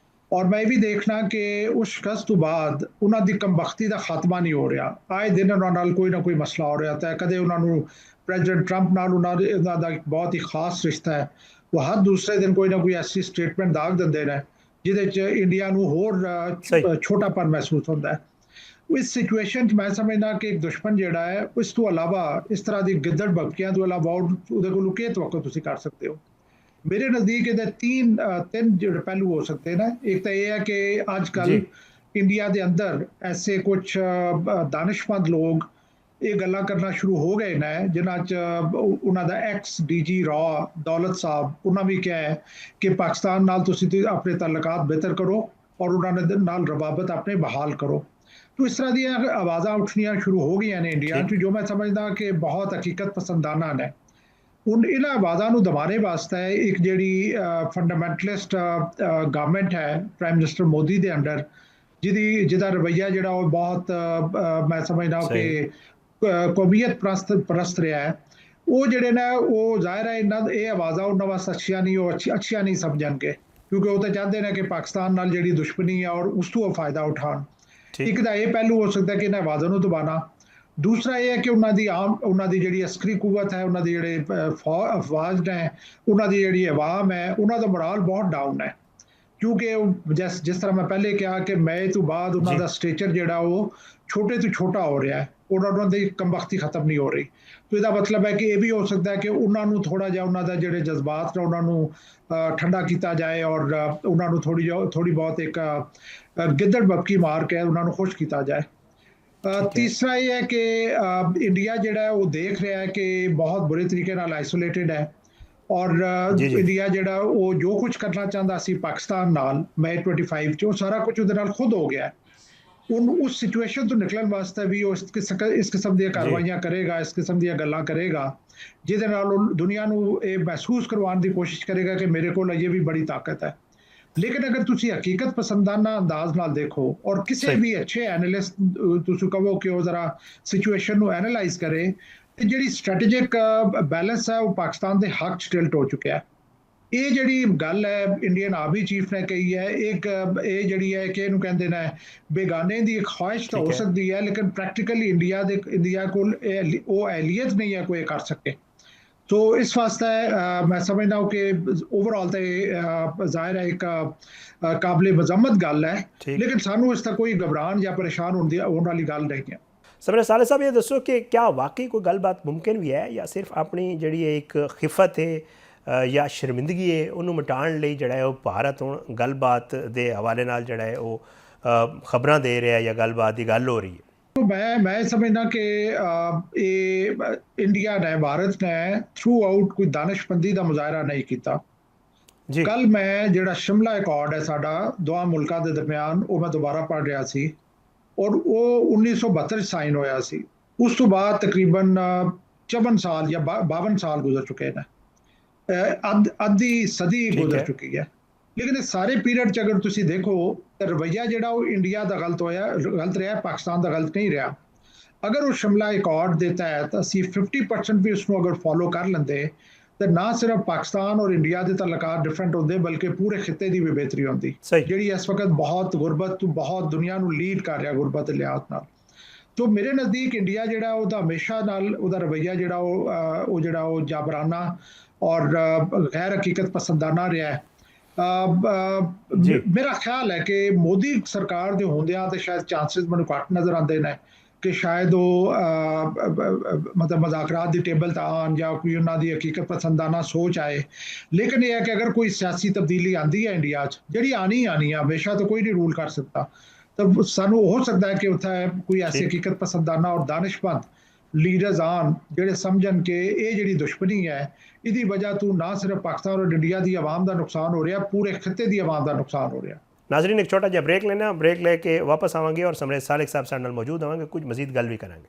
और मैं भी देखना कि उस शिकस्त तो बाद उन्होंने कमबख्ती का खात्मा नहीं हो रहा। आए दिन उन्होंने कोई ना कोई मसला हो रहा है। कदे उन्होंने प्रेजिडेंट ट्रंप नाल उन्होंने एक बहुत ही खास रिश्ता है, वो हर दूसरे दिन कोई ना कोई ऐसी स्टेटमेंट दाग देंगे ने जिहदे इंडिया नूं सही होर छोटापन महसूस होता है। इस सिचुएशन मैं समझना कि एक दुश्मन जिहड़ा है इस तो अलावा इस तरह की गिद्दड़ बक्कियां तो अलावा उहदे कोलों की तवक्को तुसीं कर सकते हो? मेरे नज़दीक ये तीन जो पहलू हो सकते हैं ना। एक तो ये है कि जी आजकल इंडिया के अंदर ऐसे कुछ दानिशमंद लोग ये गल्लां करना शुरू हो गए ने जिन्हां च उन्हां दा एक्स DG रॉ दौलत साहब उन्हां भी क्या है कि पाकिस्तान नाल तुसीं अपने ताल्लुकात बेहतर करो और उन्हां दे नाल रवाबत अपने बहाल करो। तो इस तरह दी आवाज़ां उठनियां शुरू हो गई ने इंडिया ठीक च, जो मैं समझदा कि बहुत हकीकत पसंदाना ने। ਹੁਣ ਇਹਨਾਂ ਆਵਾਜ਼ਾਂ ਨੂੰ ਦਬਾਣੇ ਵਾਸਤੇ ਇੱਕ ਜਿਹੜੀ ਫੰਡਾਮੈਂਟਲਿਸਟ ਗਵਰਨਮੈਂਟ ਹੈ ਪ੍ਰਾਈਮ ਮਿਨਿਸਟਰ ਮੋਦੀ ਦੇ ਅੰਡਰ ਜਿਹਦਾ ਰਵੱਈਆ ਜਿਹੜਾ ਉਹ ਬਹੁਤ ਮੈਂ ਸਮਝਦਾ ਕਿ सही ਕੌਮੀਅਤ ਪ੍ਰਸਤ ਰਿਹਾ ਹੈ। ਉਹ ਜਿਹੜੇ ਨੇ ਉਹ ਜ਼ਾਹਿਰ ਹੈ ਇਹਨਾਂ ਇਹ ਆਵਾਜ਼ਾਂ ਉਹਨਾਂ ਵਾਸਤੇ ਅੱਛੀਆਂ ਨਹੀਂ, ਉਹ ਅੱਛੀਆਂ ਨਹੀਂ ਸਮਝਣਗੇ ਕਿਉਂਕਿ ਉਹ ਤਾਂ ਚਾਹੁੰਦੇ ਨੇ ਕਿ ਪਾਕਿਸਤਾਨ ਨਾਲ ਜਿਹੜੀ ਦੁਸ਼ਮਣੀ ਹੈ ਔਰ ਉਸ ਤੋਂ ਉਹ ਫਾਇਦਾ ਉਠਾਉਣ। ठीक ਇੱਕ ਤਾਂ ਇਹ ਪਹਿਲੂ ਹੋ ਸਕਦਾ ਕਿ ਇਹਨਾਂ ਆਵਾਜ਼ਾਂ ਨੂੰ ਦਬਾਣਾ। दूसरा ये है कि उन्होंने जी अस्करी कुवत है, उन्होंने जोड़े अफवाज ने, उन्होंने जी अवाम है, उन्होंने मोराल बहुत डाउन है क्योंकि जिस तरह मैं पहले कहा कि मई तो बाद जी उन्होंने स्टेचर जोड़ा वो छोटे तो छोटा हो रहा है और उन्होंने कमबख्ती खत्म नहीं हो रही। तो इसका मतलब है कि यह भी हो सकता है कि उन्होंने थोड़ा जहा उन्होंने जोड़े जज्बात ने उन्होंने ठंडा किया जाए और उन्होंने थोड़ी बहुत एक गिद्दड़ बपकी मार के उन्होंने खुश किया जाए। ठीक है। तीसरा ये है कि इंडिया जोड़ा है वो देख रहा है कि बहुत बुरे तरीके नाल आइसोलेटेड है और जी जी इंडिया जोड़ा वो जो कुछ करना चाहता सी पाकिस्तान नाल मई 25 च सारा कुछ उहदे नाल खुद हो गया है। उस सिचुएशन तो निकलने वास्ते भी वो इस किस्म दी जी कार्रवाइयां करेगा, इस किस्म दी गल्लां करेगा जिहदे नाल दुनिया नूं ये महसूस करवाने की कोशिश करेगा कि मेरे को अजे भी बड़ी ताकत है। लेकिन अगर तुसी हकीकत पसंदाना अंदाज नाल देखो और किसी सही भी अच्छे एनालिस्ट तुसी कहो कि वो जरा सिचुएशन नूं एनालाइज करे तो जिहड़ी स्ट्रैटेजिक बैलेंस है वो पाकिस्तान के हक च टिल्ट हो चुका है। ये जिहड़ी गल है इंडियन आर्मी चीफ ने कही है, एक ये जिहड़ी है कि इहनूं कहंदे ने बेगाने दी एक ख्वाहिश तो ठीक हो है। सकती है लेकिन प्रैक्टिकली इंडिया कोल वो एहलियत नहीं है कोई कर सके। तो इस वास्ते मैं समझदा हूँ कि ओवरऑल तो जाहिर है एक काबिल मजम्मत गल है ठीक। लेकिन सानू इसका कोई घबराहट या परेशान होने वाली गल नहीं है। समरेश साले साहब ये दसो कि क्या वाकई कोई गलबात मुमकिन भी है या सिर्फ अपनी जी एक खिफत है या शर्मिंदगी है उन्होंने मिटाने लिए जड़ा है वो भारत हूँ गलबात के हवाले नाल जड़ा है वो खबरां दे रहा है या गलबात की गल हो रही है? तो मैं समझना कि ये इंडिया ने भारत ने थ्रू आउट कोई दानिशमंदी का मुजाहरा नहीं किया। जी कल मैं जो शिमला अकॉर्ड है साडा दोवां मुल्कां दे दरमियान वो मैं दोबारा पढ़ रहा सी और वो 1972 साइन होया सी। उस तो बाद तकरीबन 54 साल या 52 साल गुजर चुके हैं, अद्धी सदी ठीक गुजर है। चुकी है। लेकिन इस सारे पीरियड च अगर तुसी देखो तो रवैया जो इंडिया का गलत होया गलत रहा, पाकिस्तान का गलत नहीं रहा। ਅਗਰ ਉਹ ਸ਼ਿਮਲਾ ਅਕੋਰਡ ਦੇ ਤਹਿਤ ਅਸੀਂ 50% ਵੀ ਉਸਨੂੰ ਅਗਰ ਫੋਲੋ ਕਰ ਲੈਂਦੇ ਤੇ ਨਾ ਸਿਰਫ ਪਾਕਿਸਤਾਨ ਔਰ ਇੰਡੀਆ ਦੇ ਤਾਲੁਕਾਤ ਡਿਫਰੈਂਟ ਹੁੰਦੇ ਬਲਕਿ ਪੂਰੇ ਖਿੱਤੇ ਦੀ ਵੀ ਬਿਹਤਰੀ ਹੁੰਦੀ, ਸਹੀ। ਜਿਹੜੀ ਇਸ ਵਕਤ ਬਹੁਤ ਗੁਰਬਤ ਬਹੁਤ ਦੁਨੀਆ ਨੂੰ ਲੀਡ ਕਰ ਰਿਹਾ ਗੁਰਬਤ ਦੇ ਲਿਹਾਜ਼ ਨਾਲ। ਤੋ ਮੇਰੇ ਨਜ਼ਦੀਕ ਇੰਡੀਆ ਜਿਹੜਾ ਉਹਦਾ ਹਮੇਸ਼ਾ ਨਾਲ ਉਹਦਾ ਰਵੱਈਆ ਜਿਹੜਾ ਉਹ ਜਾਬਰਾਨਾ ਔਰ ਗੈਰ ਹਕੀਕਤ ਪਸੰਦਾਨਾ ਰਿਹਾ ਹੈ। ਮੇਰਾ ਖਿਆਲ ਹੈ ਕਿ ਮੋਦੀ ਸਰਕਾਰ ਦੇ ਹੁੰਦਿਆਂ ਤੇ ਸ਼ਾਇਦ ਚਾਂਸਸ ਮੈਨੂੰ ਘੱਟ ਨਜ਼ਰ ਆਉਂਦੇ ਨੇ ਕਿ ਸ਼ਾਇਦ ਉਹ ਮਤਲਬ ਮੁਜ਼ਾਕਰਾਤ ਦੀ ਟੇਬਲ ਤਾਂ ਆਉਣ ਜਾਂ ਕੋਈ ਉਹਨਾਂ ਦੀ ਹਕੀਕਤ ਪਸੰਦਾਨਾ ਸੋਚ ਆਏ। ਲੇਕਿਨ ਇਹ ਹੈ ਕਿ ਅਗਰ ਕੋਈ ਸਿਆਸੀ ਤਬਦੀਲੀ ਆਉਂਦੀ ਹੈ ਇੰਡੀਆ 'ਚ, ਜਿਹੜੀ ਆਣੀ ਹੈ, ਹਮੇਸ਼ਾ ਤਾਂ ਕੋਈ ਨਹੀਂ ਰੂਲ ਕਰ ਸਕਦਾ, ਤਾਂ ਸਾਨੂੰ ਹੋ ਸਕਦਾ ਹੈ ਕਿ ਉੱਥੇ ਕੋਈ ਐਸੀ ਹਕੀਕਤ ਪਸੰਦਾਨਾ ਔਰ ਦਾਨਿਸ਼ਮੰਦ ਲੀਡਰਸ ਆਉਣ ਜਿਹੜੇ ਸਮਝਣ ਕਿ ਇਹ ਜਿਹੜੀ ਦੁਸ਼ਮਣੀ ਹੈ ਇਹਦੀ ਵਜ੍ਹਾ ਤੋਂ ਨਾ ਸਿਰਫ ਪਾਕਿਸਤਾਨ ਔਰ ਇੰਡੀਆ ਦੀ ਆਵਾਮ ਦਾ ਨੁਕਸਾਨ ਹੋ ਰਿਹਾ, ਪੂਰੇ ਖਿੱਤੇ ਦੀ ਆਵਾਮ ਦਾ ਨੁਕਸਾਨ ਹੋ ਰਿਹਾ। ਨਾਜ਼ਰੀਨ ਇੱਕ ਛੋਟਾ ਜਿਹਾ ਬ੍ਰੇਕ ਲੈਣਾ, ਬ੍ਰੇਕ ਲੈ ਕੇ ਵਾਪਸ ਆਵਾਂਗੇ ਔਰ ਸਮਰੇਜ਼ ਸਾਲਿਕ ਸਾਹਿਬ ਸਾਡੇ ਨਾਲ ਮੌਜੂਦ ਹੋਵਾਂਗੇ, ਕੁਝ ਮਜ਼ੀਦ ਗੱਲ ਵੀ ਕਰਾਂਗੇ।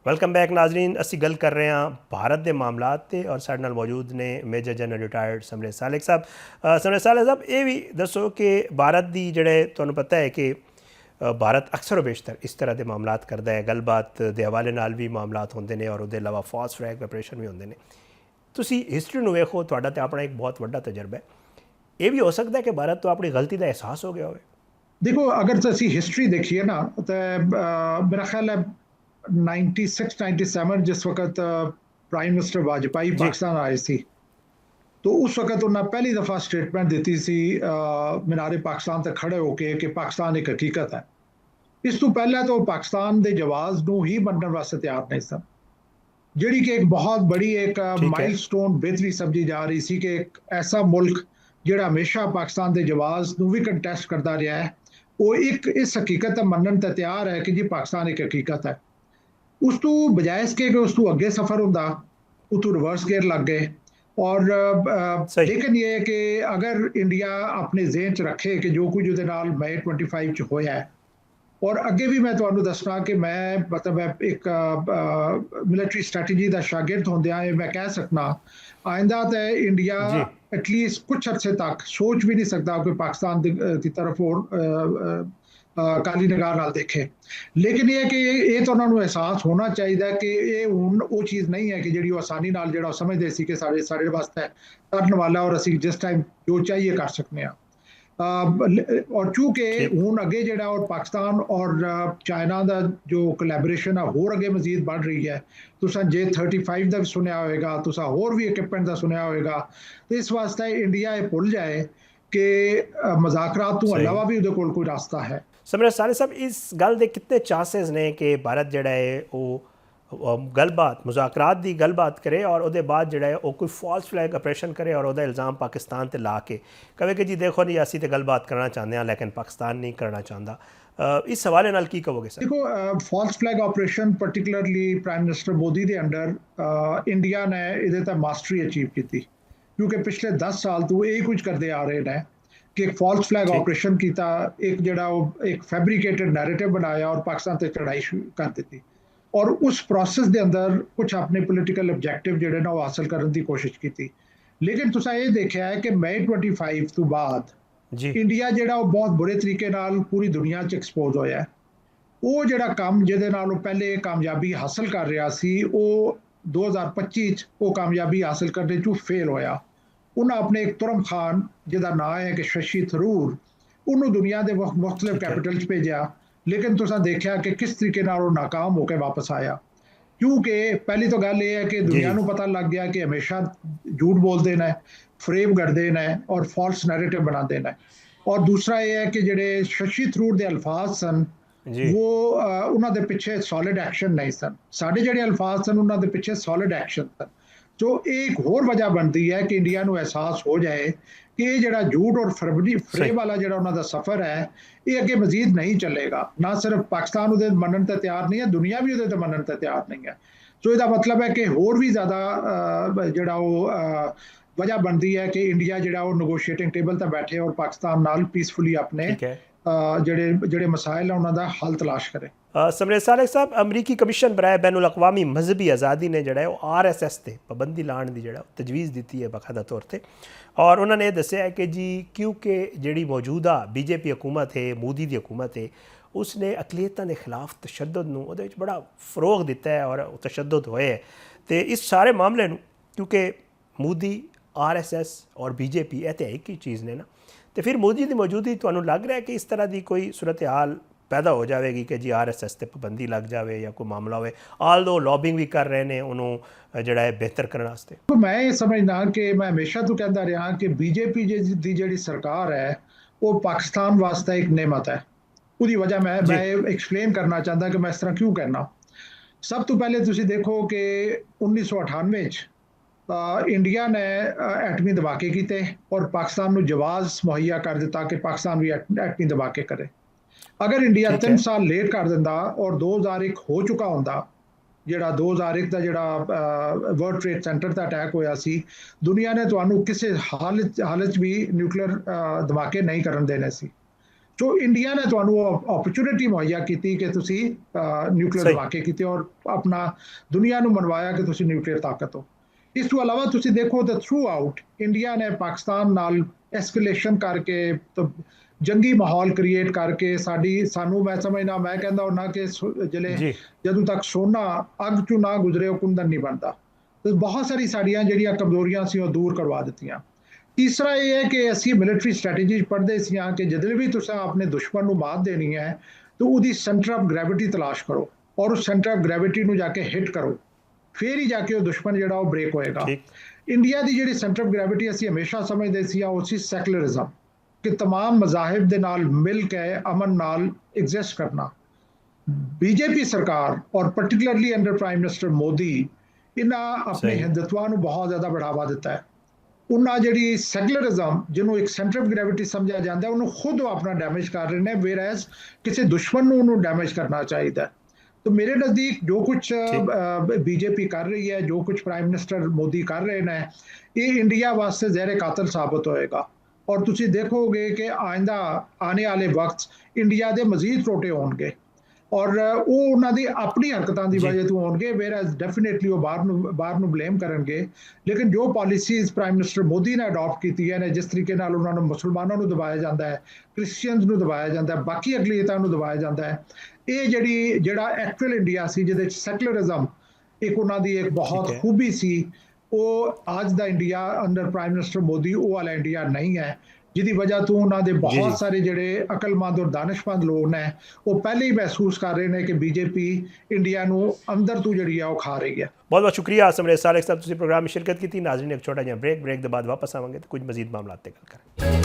ਵੈਲਕਮ ਬੈਕ ਨਾਜ਼ਰੀਨ, ਅਸੀਂ ਗੱਲ ਕਰ ਰਹੇ ਹਾਂ ਭਾਰਤ ਦੇ ਮਾਮਲਾਤ ਤੇ ਔਰ ਸਾਡੇ ਨਾਲ ਮੌਜੂਦ ਨੇ ਮੇਜਰ ਜਨਰਲ ਰਿਟਾਇਰਡ ਸਮਰੇਜ਼ ਸਾਲਿਕ ਸਾਹਿਬ। ਸਮਰੇਜ਼ ਸਾਲਿਕ ਸਾਹਿਬ, ਇਹ ਵੀ ਦੱਸੋ ਕਿ ਭਾਰਤ ਦੀ ਜਿਹੜੇ ਤੁਹਾਨੂੰ ਪਤਾ ਹੈ ਕਿ ਭਾਰਤ ਅਕਸਰ ਬੇਸ਼ਤਰ ਇਸ ਤਰ੍ਹਾਂ ਦੇ ਮਾਮਲਾਤ ਕਰਦਾ ਹੈ, ਗੱਲਬਾਤ ਦੇ ਹਵਾਲੇ ਨਾਲ ਵੀ ਮਾਮਲਾਤ ਹੁੰਦੇ ਨੇ ਔਰ ਉਹਦੇ ਇਲਾਵਾ ਫਾਸਟ ਟਰੈਕ ਆਪਰੇਸ਼ਨ ਵੀ ਹੁੰਦੇ ਨੇ। ਤੁਸੀਂ ਹਿਸਟਰੀ ਨੂੰ ਵੇਖੋ, ਤੁਹਾਡਾ ਤਾਂ ਆਪਣਾ ਇੱਕ ਬਹੁਤ ਵੱਡਾ ਤਜਰਬਾ ਹੈ, ਇਹ ਵੀ ਹੋ ਸਕਦਾ ਹੈ ਕਿ ਭਾਰਤ ਤੋਂ ਆਪਣੀ ਗਲਤੀ ਦਾ ਅਹਿਸਾਸ ਹੋ ਗਿਆ ਹੋਵੇ। ਦੇਖੋ, ਅਗਰ ਅਸੀਂ ਹਿਸਟਰੀ ਦੇਖੀਏ ਨਾ ਤਾਂ ਮੇਰਾ ਖਿਆਲ ਹੈ 96-97 ਜਿਸ ਵਕਤ ਪ੍ਰਾਈਮ ਮਿਨਿਸਟਰ ਵਾਜਪਾਈ ਪਾਕਿਸਤਾਨ ਆਏ ਸੀ, तो उस वक्त उन्होंने पहली दफ़ा स्टेटमेंट दी सी मीनारे पाकिस्तान तक खड़े होके कि पाकिस्तान एक हकीकत है। इस तो पहले तो पाकिस्तान के जवाब नूं ही मनण वास्ते तैयार नहीं सन, जिहड़ी कि एक बहुत बड़ी एक माइलस्टोन बेहतरी समझी जा रही सी कि एक ऐसा मुल्क जिहड़ा हमेशा पाकिस्तान के जवाब नूं भी कंटेस्ट करता रहा है, वो एक इस हकीकत मनण ते तैयार है कि जी पाकिस्तान एक हकीकत है। उस तो बजाय इसके कि उस तो अगे सफ़र हुंदा, उस तो रिवर्स गेयर लग गए। और लेकिन ये है कि अगर इंडिया अपने ज़हन च रखे कि जो कुछ उहदे नाल मई 25 च होया है, और अगे भी मैं तुहानूं दसना कि मैं मतलब एक मिलिटरी स्ट्रैटेजी का शागिर्द होंदियां मैं कह सकना आइंदा तो इंडिया एटलीस्ट कुछ अरसे तक सोच भी नहीं सकता कि पाकिस्तान की तरफ और काली निगाह नाल देखे। लेकिन ये कि ये तो उन्होंने एहसास होना चाहिए कि ये हुण वो चीज़ नहीं है कि जिहड़ी आसानी नाल जिहड़ा समझदे सी कि साडे वास्ते करन वाला और असीं जिस टाइम जो चाहिए कर सकते हैं। और चूँकि हुण अगे जिहड़ा और पाकिस्तान और चाइना का जो कोलैबोरेशन है होर अगे मजीद बढ़ रही है। तुसां J-35 का भी सुनिया होएगा, तुसां होर भी इक्विपमेंट का सुनिया होएगा, तो इस वास्ते इंडिया ये भुल जाए कि मुज़ाकरात तो अलावा भी उहदे कोल कोई रास्ता है। ਸਮਰੇਜ਼ ਸਾਲਿਕ ਸਾਹਿਬ, ਇਸ ਗੱਲ ਦੇ ਕਿੰਨੇ ਚਾਂਸਸ ਨੇ ਕਿ ਭਾਰਤ ਜਿਹੜਾ ਹੈ ਉਹ ਗੱਲਬਾਤ ਮੁਜ਼ਾਕਰਾਤ ਦੀ ਗੱਲਬਾਤ ਕਰੇ ਔਰ ਉਹਦੇ ਬਾਅਦ ਜਿਹੜਾ ਹੈ ਉਹ ਕੋਈ ਫਾਲਸ ਫਲੈਗ ਆਪਰੇਸ਼ਨ ਕਰੇ ਔਰ ਉਹਦਾ ਇਲਜ਼ਾਮ ਪਾਕਿਸਤਾਨ ਤੇ ਲਾ ਕੇ ਕਹੇ ਕਿ ਜੀ ਦੇਖੋ ਨਹੀਂ ਅਸੀਂ ਤੇ ਗੱਲਬਾਤ ਕਰਨਾ ਚਾਹੁੰਦੇ ਹਾਂ ਲੇਕਿਨ ਪਾਕਿਸਤਾਨ ਨਹੀਂ ਕਰਨਾ ਚਾਹੁੰਦਾ, ਇਸ ਹਵਾਲੇ ਨਾਲ ਕੀ ਕਹੋਗੇ ਸਰ? ਦੇਖੋ, false flag operation particularly prime minister Modi ਦੇ ਅੰਡਰ ਇੰਡੀਆ ਨੇ ਇਹਦੇ ਤਾਂ ਮਾਸਟਰੀ ਅਚੀਵ ਕੀਤੀ, ਕਿਉਂਕਿ ਪਿਛਲੇ 10 ਸਾਲ ਤੋਂ ਇਹ ਕੁਝ ਕਰਦੇ ਆ ਰਹੇ ਨੇ कि एक फॉल्स फ्लैग ऑपरेशन किया, एक जड़ा एक फैब्रिकेटेड नैरेटिव बनाया और पाकिस्तान से चढ़ाई कर दी, और उस प्रोसेस के अंदर कुछ अपने पोलिटिकल ऑब्जेक्टिव जोड़े ना हासिल करने की कोशिश की। लेकिन तुसा ये देखा है कि मई 25 तो बाद इंडिया जड़ा बहुत बुरे तरीके नाल पूरी दुनिया च एक्सपोज होया है। वो जड़ा काम जिहदे नाल पहले कामयाबी हासिल कर रहा सी, वो 2025 वो कामयाबी हासिल करने चू फेल होया। उन्हें अपने एक तुरम खान जिहदा नाम है कि शशि थरूर, उन्होंने दुनिया के मुख्तलिफ कैपिटल च भेजा, लेकिन तुसां देखा कि किस तरीके नाल वो नाकाम होकर वापस आया। क्योंकि पहली तो गल ये है कि दुनिया को पता लग गया कि हमेशा झूठ बोलते हैं, फ्रेम करते हैं और फॉल्स नैरेटिव बनाते हैं। और दूसरा ये है कि जिहड़े शशि थरूर के अल्फाज सन वो उन्होंने पिछे सॉलिड एक्शन नहीं सन, साढ़े जिहड़े अल्फाज सन उन्होंने पिछे सॉलिड एक्शन सन। जो एक होर वजह बनती है कि इंडिया को एहसास हो जाए कि ये जड़ा झूठ और फ्रेम वाला जड़ा उन्होंने सफ़र है ये अगे मजीद नहीं चलेगा। ना सिर्फ पाकिस्तान उहदे मनण ते तैयार नहीं है, दुनिया भी उहदे ते मनण ते तैयार नहीं है। सो इसका मतलब है कि होर भी ज़्यादा जड़ा वजह बनती है कि इंडिया जड़ा नगोशिएटिंग टेबल पर बैठे और पाकिस्तान नाल पीसफुली अपने ਜਿਹੜੇ ਜਿਹੜੇ ਮਸਾਇਲ ਆ ਉਹਨਾਂ ਦਾ ਹੱਲ ਤਲਾਸ਼ ਕਰੇ। ਸਮਰੇਜ਼ ਸਾਲਕ ਸਾਹਿਬ, ਅਮਰੀਕੀ ਕਮਿਸ਼ਨ ਬਰਾਏ ਬੈਨ ਉਲ ਅਕਵਾਮੀ ਮਜ਼ਹਬੀ ਆਜ਼ਾਦੀ ਨੇ ਜਿਹੜਾ ਉਹ RSS ਤੇ ਪਾਬੰਦੀ ਲਾਉਣ ਦੀ ਜਿਹੜਾ ਤਜਵੀਜ਼ ਦਿੱਤੀ ਹੈ ਬਾਕਾਇਦਾ ਤੌਰ ਤੇ, ਔਰ ਉਹਨਾਂ ਨੇ ਇਹ ਦੱਸਿਆ ਹੈ ਕਿ ਜੀ ਕਿਉਂਕਿ ਜਿਹੜੀ ਮੌਜੂਦਾ BJP ਹਕੂਮਤ ਹੈ, ਮੋਦੀ ਦੀ ਹਕੂਮਤ ਹੈ, ਉਸਨੇ ਅਕਲੀਅਤਾਂ ਦੇ ਖਿਲਾਫ ਤਸ਼ੱਦਦ ਨੂੰ ਉਹਦੇ ਵਿੱਚ ਬੜਾ ਫਰੋਗ ਦਿੱਤਾ ਹੈ ਔਰ ਤਸ਼ੱਦਦ ਹੋਏ ਹੈ। ਤੇ ਇਸ ਸਾਰੇ ਮਾਮਲੇ ਨੂੰ ਕਿਉਂਕਿ ਮੋਦੀ, RSS ਔਰ BJP ਇਹ ਤਾਂ ਇੱਕ ਹੀ ਚੀਜ਼ ਨੇ ਨਾ, ਤੇ ਫਿਰ ਮੋਦੀ ਦੀ ਮੌਜੂਦਗੀ ਤੁਹਾਨੂੰ ਲੱਗ ਰਿਹਾ ਕਿ ਇਸ ਤਰ੍ਹਾਂ ਦੀ ਕੋਈ ਸੂਰਤ ਹਾਲ ਪੈਦਾ ਹੋ ਜਾਵੇਗੀ ਕਿ ਜੀ RSS ਤੇ ਪਾਬੰਦੀ ਲੱਗ ਜਾਵੇ ਜਾਂ ਕੋਈ ਮਾਮਲਾ ਹੋਵੇ, ਆਲਦੋ ਲੌਬਿੰਗ ਵੀ ਕਰ ਰਹੇ ਨੇ ਉਹਨੂੰ ਜਿਹੜਾ ਹੈ ਬਿਹਤਰ ਕਰਨ ਵਾਸਤੇ? ਮੈਂ ਇਹ ਸਮਝਦਾ ਕਿ ਮੈਂ ਹਮੇਸ਼ਾ ਤੋਂ ਕਹਿੰਦਾ ਰਿਹਾ ਕਿ BJP ਦੀ ਜਿਹੜੀ ਸਰਕਾਰ ਹੈ ਉਹ ਪਾਕਿਸਤਾਨ ਵਾਸਤੇ ਇੱਕ ਨੇਮਤ ਹੈ। ਉਹਦੀ ਵਜ੍ਹਾ ਮੈਂ ਐਕਸਪਲੇਨ ਕਰਨਾ ਚਾਹੁੰਦਾ ਕਿ ਮੈਂ ਇਸ ਤਰ੍ਹਾਂ ਕਿਉਂ ਕਹਿਣਾ। ਸਭ ਤੋਂ ਪਹਿਲੇ ਤੁਸੀਂ ਦੇਖੋ ਕਿ 1998 'ਚ ਇੰਡੀਆ ਨੇ ਐਟਮੀ ਦਬਾਕੇ ਕੀਤੇ ਔਰ ਪਾਕਿਸਤਾਨ ਨੂੰ ਜਵਾਜ਼ ਮੁਹੱਈਆ ਕਰ ਦਿੱਤਾ ਕਿ ਪਾਕਿਸਤਾਨ ਵੀ ਐਟਮੀ ਦਬਾਕੇ ਕਰੇ। ਅਗਰ ਇੰਡੀਆ 3 ਸਾਲ ਲੇਟ ਕਰ ਦਿੰਦਾ ਔਰ 2001 ਹੋ ਚੁੱਕਾ ਹੁੰਦਾ, ਜਿਹੜਾ 2001 ਦਾ ਜਿਹੜਾ ਵਰਲਡ ਟ੍ਰੇਡ ਸੈਂਟਰ ਦਾ ਅਟੈਕ ਹੋਇਆ ਸੀ, ਦੁਨੀਆ ਨੇ ਤੁਹਾਨੂੰ ਕਿਸੇ ਹਾਲਤ ਵੀ ਨਿਊਕਲੀਅਰ ਧਮਾਕੇ ਨਹੀਂ ਕਰਨ ਦੇਣੇ ਸੀ। ਜੋ ਇੰਡੀਆ ਨੇ ਤੁਹਾਨੂੰ ਓਪਰਚੁਨਿਟੀ ਮੁਹੱਈਆ ਕੀਤੀ ਕਿ ਤੁਸੀਂ ਨਿਊਕਲੀਅਰ ਧਮਾਕੇ ਕੀਤੇ ਔਰ ਆਪਣਾ ਦੁਨੀਆ ਨੂੰ ਮਨਵਾਇਆ ਕਿ ਤੁਸੀਂ ਨਿਊਕਲੀਅਰ ਤਾਕਤ ਹੋ। ਇਸ ਤੋਂ ਇਲਾਵਾ ਤੁਸੀਂ ਦੇਖੋ ਤਾਂ ਥਰੂ ਆਊਟ ਇੰਡੀਆ ਨੇ ਪਾਕਿਸਤਾਨ ਨਾਲ ਐਸਕੇਲੇਸ਼ਨ ਕਰਕੇ, ਜੰਗੀ ਮਾਹੌਲ ਕ੍ਰੀਏਟ ਕਰਕੇ ਸਾਨੂੰ ਮੈਂ ਸਮਝਦਾ, ਮੈਂ ਕਹਿੰਦਾ ਹੁੰਦਾ ਕਿ ਜਦੋਂ ਤੱਕ ਸੋਨਾ ਅੱਗ ਚੋਂ ਨਾ ਗੁਜ਼ਰੇ ਉਹ ਕੁੰਦਨ ਨਹੀਂ ਬਣਦਾ। ਤੇ ਬਹੁਤ ਸਾਰੀ ਸਾਡੀਆਂ ਜਿਹੜੀਆਂ ਕਮਜ਼ੋਰੀਆਂ ਸੀ ਉਹ ਦੂਰ ਕਰਵਾ ਦਿੱਤੀਆਂ। ਤੀਸਰਾ ਇਹ ਹੈ ਕਿ ਅਸੀਂ ਮਿਲਟਰੀ ਸਟ੍ਰੈਟੇਜੀ ਪੜ੍ਹਦੇ ਸੀ ਕਿ ਜਦੋਂ ਵੀ ਤੁਸੀਂ ਆਪਣੇ ਦੁਸ਼ਮਣ ਨੂੰ ਮਾਤ ਦੇਣੀ ਹੈ ਤਾਂ ਉਹਦੀ ਸੈਂਟਰ ਆਫ ਗ੍ਰੈਵਿਟੀ ਤਲਾਸ਼ ਕਰੋ ਔਰ ਉਸ ਸੈਂਟਰ ਆਫ ਗ੍ਰੈਵਿਟੀ ਨੂੰ ਜਾ ਕੇ ਹਿੱਟ ਕਰੋ, ਫਿਰ ਹੀ ਜਾ ਕੇ ਉਹ ਦੁਸ਼ਮਣ ਜਿਹੜਾ ਉਹ ਬ੍ਰੇਕ ਹੋਏਗਾ। ਇੰਡੀਆ ਦੀ ਜਿਹੜੀ ਸੈਂਟਰ ਆਫ ਗ੍ਰੈਵਿਟੀ ਅਸੀਂ ਹਮੇਸ਼ਾ ਸਮਝਦੇ ਸੀ ਉਹ ਸੀ ਸੈਕੂਲਰਿਜ਼ਮ, ਕਿ ਤਮਾਮ ਮਜ਼ਾਹਿਬ ਦੇ ਨਾਲ ਮਿਲ ਕੇ ਅਮਨ ਨਾਲ ਐਗਜ਼ਿਸਟ ਕਰਨਾ। BJP ਸਰਕਾਰ ਔਰ particularly under prime minister Modi, ਇਹਨਾਂ ਆਪਣੇ ਹਿੰਦੂਤਵਾ ਨੂੰ ਬਹੁਤ ਜ਼ਿਆਦਾ ਬੜਾਵਾ ਦਿੱਤਾ ਹੈ। ਉਹਨਾਂ ਜਿਹੜੀ ਸੈਕੂਲਰਿਜ਼ਮ ਜਿਹਨੂੰ ਇੱਕ ਸੈਂਟਰ ਆਫ ਗ੍ਰੈਵਿਟੀ ਸਮਝਿਆ ਜਾਂਦਾ, ਉਹਨੂੰ ਖੁਦ ਉਹ ਆਪਣਾ ਡੈਮੇਜ ਕਰ ਰਹੇ ਨੇ, ਵੇਅਰਐਜ਼ ਕਿਸੇ ਦੁਸ਼ਮਣ ਨੂੰ ਉਹਨੂੰ ਡੈਮੇਜ ਕਰਨਾ ਚਾਹੀਦਾ। तो मेरे नज़दीक जो कुछ BJP कर रही है, जो कुछ प्राइम मिनिस्टर मोदी कर रहे हैं, ये इंडिया वास्ते ज़हर कातल साबित होएगा। और तुसी देखोगे कि आइंदा आने वाले वक्त इंडिया के मजीद टोटे होंगे और वो उन्होंने अपनी हरकतों की वजह तो होंगे, वेयर डेफिनेटली वो बाहर ਨੂੰ ਬਲੇਮ ਕਰਨਗੇ। लेकिन जो पॉलिसीज़ प्राइम मिनिस्टर मोदी ने अडॉप्ट की ने, जिस तरीके नाल उन्होंने मुसलमानों को दबाया जाता है, क्रिश्चियंस को दबाया जाता है, बाकी अकलीतां को दबाया जाता है, ये ਜਿਹੜਾ एक्चुअल इंडिया सी ਜਿਹਦੇ सैकूलरिज्म एक उन्होंने एक बहुत खूबी सी, वो आज का India under prime minister Modi वो वाला इंडिया नहीं है, जिसकी वजह तो उन्होंने बहुत सारे जोड़े अकलमंद और दानिशमंद लोग ने वो पहले ही महसूस कर रहे हैं कि BJP इंडिया नू अंदर तो जी है वो खा रही है। बहुत बहुत शुक्रिया समरेश सालक साहब, तुसीं प्रोग्राम में शिरकत की। नाज़रीन एक छोटा जिहा ब्रेक के बाद वापस आवांगे तो कुछ मजीद मामलात ते गल करेंगे।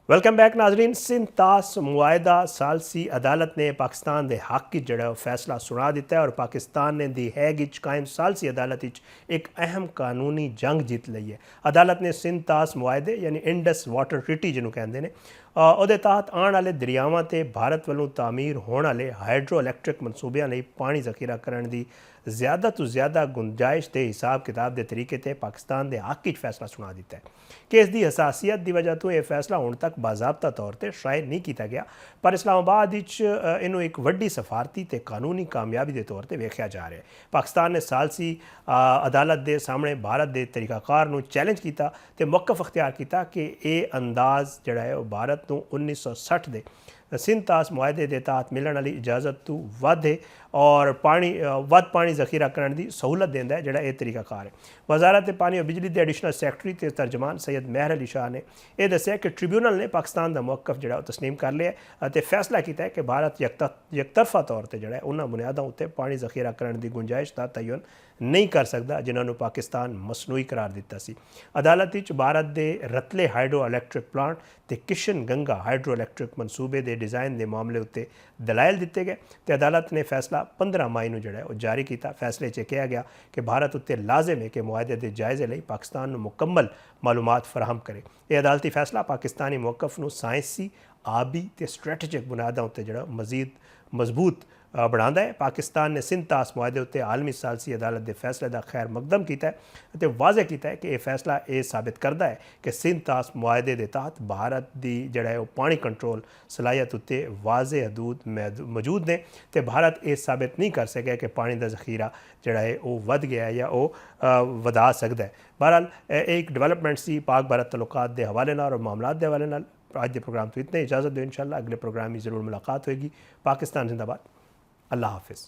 वेलकम बैक नाजरीन। सिंध तास मुआहदा सालसी अदालत ने पाकिस्तान के हक च जो फैसला सुना दिता है और पाकिस्तान ने दी हैग कायम सालसी अदालत एक अहम कानूनी जंग जीत ली है। अदालत ने सिंध तास मुआहदे यानी इंडस वाटर ट्रीटी जिन्हों कहते हैं ਉਹਦੇ तहत आने वाले दरियावां ते भारत वालों तामीर होने वाले हाइड्रो इलैक्ट्रिक मनसूबियां लई पानी जखीरा करने की ज़्यादा तो ज़्यादा गुंजाइश के हिसाब किताब के तरीके से पाकिस्तान के हक फैसला सुना दिता है। केस की हसासीयत की वजह तो यह फैसला हुण तक बाजाबता तौर पर शाये नहीं किया गया, पर इस्लामाबाद इनू एक वड्डी सफारती ते कानूनी कामयाबी के तौर पर वेख्या जा रहा है। पाकिस्तान ने सालसी अदालत के सामने भारत के तरीकाकार नू चैलेंज किया तो मौकफ अख्तियार किया कि यह अंदाज़ जोड़ा है भारत को 1960 के सिंध तास मुआहदे के तहत मिलने वाली इजाज़त तो वध है और पानी जखीरा करने की सहूलत देंदा है जोड़ा यह तरीकाकार है। वजारत पानी और बिजली के एडिशनल सैकटरी ते तर्जमान सैयद मेहर अली शाह ने यह दस्सिया कि ट्रिब्यूनल ने पाकिस्तान का मौकफ जोड़ा तस्लीम कर लिया तो फैसला किया है कि भारत यकतरफा तौर पर जोड़ा उन्होंने बुनियादों उत्ते पानी जखीरा करने की गुंजाइश का तयन नहीं कर सकता जिन्होंने पाकिस्तान मसनूई करार दिता सी। अदालत भारत के रतले हाइड्रो इलैक्ट्रिक प्लांट ते किशन गंगा हाइड्रो इलैक्ट्रिक मनसूबे के डिज़ाइन के मामले उत्ते दलाइल दिते गए तो अदालत ने फैसला 15 मई को जोड़ा जारी किया। फैसले च कहा गया कि भारत उत्ते लाजिम है कि मुआहदे के जायजे लिए पाकिस्तान को मुकम्मल मालूमात फराहम करे। यह अदालती फैसला पाकिस्तानी मौकफ को साइंसी, आबी ते स्ट्रैटेजिक बुनियादों उत्ते जोड़ा मजीद मजबूत ਬਣਾਉਂਦਾ ਹੈ। ਪਾਕਿਸਤਾਨ ਨੇ ਸਿੰਧ ਤਾਸ ਮੁਆਹਦੇ ਉੱਤੇ ਆਲਮੀ ਸਾਲਸੀ ਅਦਾਲਤ ਦੇ ਫੈਸਲੇ ਦਾ ਖੈਰ ਮਕਦਮ ਕੀਤਾ ਹੈ ਅਤੇ ਵਾਜ਼ਿਹ ਕੀਤਾ ਹੈ ਕਿ ਇਹ ਫੈਸਲਾ ਇਹ ਸਾਬਿਤ ਕਰਦਾ ਹੈ ਕਿ ਸਿੰਧ ਤਾਸ ਮੁਆਹਦੇ ਦੇ ਤਹਿਤ ਭਾਰਤ ਦੀ ਜਿਹੜਾ ਹੈ ਉਹ ਪਾਣੀ ਕੰਟਰੋਲ ਸਲਾਹੀਅਤ ਉੱਤੇ ਵਾਜ਼ਿਹ ਹਦੂਦ ਮੌਜੂਦ ਨੇ ਅਤੇ ਭਾਰਤ ਇਹ ਸਾਬਿਤ ਨਹੀਂ ਕਰ ਸਕਿਆ ਕਿ ਪਾਣੀ ਦਾ ਜ਼ਖੀਰਾ ਜਿਹੜਾ ਹੈ ਉਹ ਵੱਧ ਗਿਆ ਹੈ ਜਾਂ ਉਹ ਵਧਾ ਸਕਦਾ ਹੈ। ਬਹਰਹਾਲ ਇਹ ਇੱਕ ਡਿਵੈਲਪਮੈਂਟ ਸੀ ਪਾਕ ਭਾਰਤ ਤਾਲੁਕਾਤ ਦੇ ਹਵਾਲੇ ਨਾਲ ਔਰ ਮਾਮਲਾਤ ਦੇ ਹਵਾਲੇ ਨਾਲ। ਅੱਜ ਦੇ ਪ੍ਰੋਗਰਾਮ ਤੋਂ ਇਤਨੇ, ਇਜਾਜ਼ਤ ਦਿਓ। इंशाअल्लाह अगले प्रोग्राम में ज़रूर मुलाकात होएगी। पाकिस्तान जिंदाबाद। अल्लाह हाफिज़।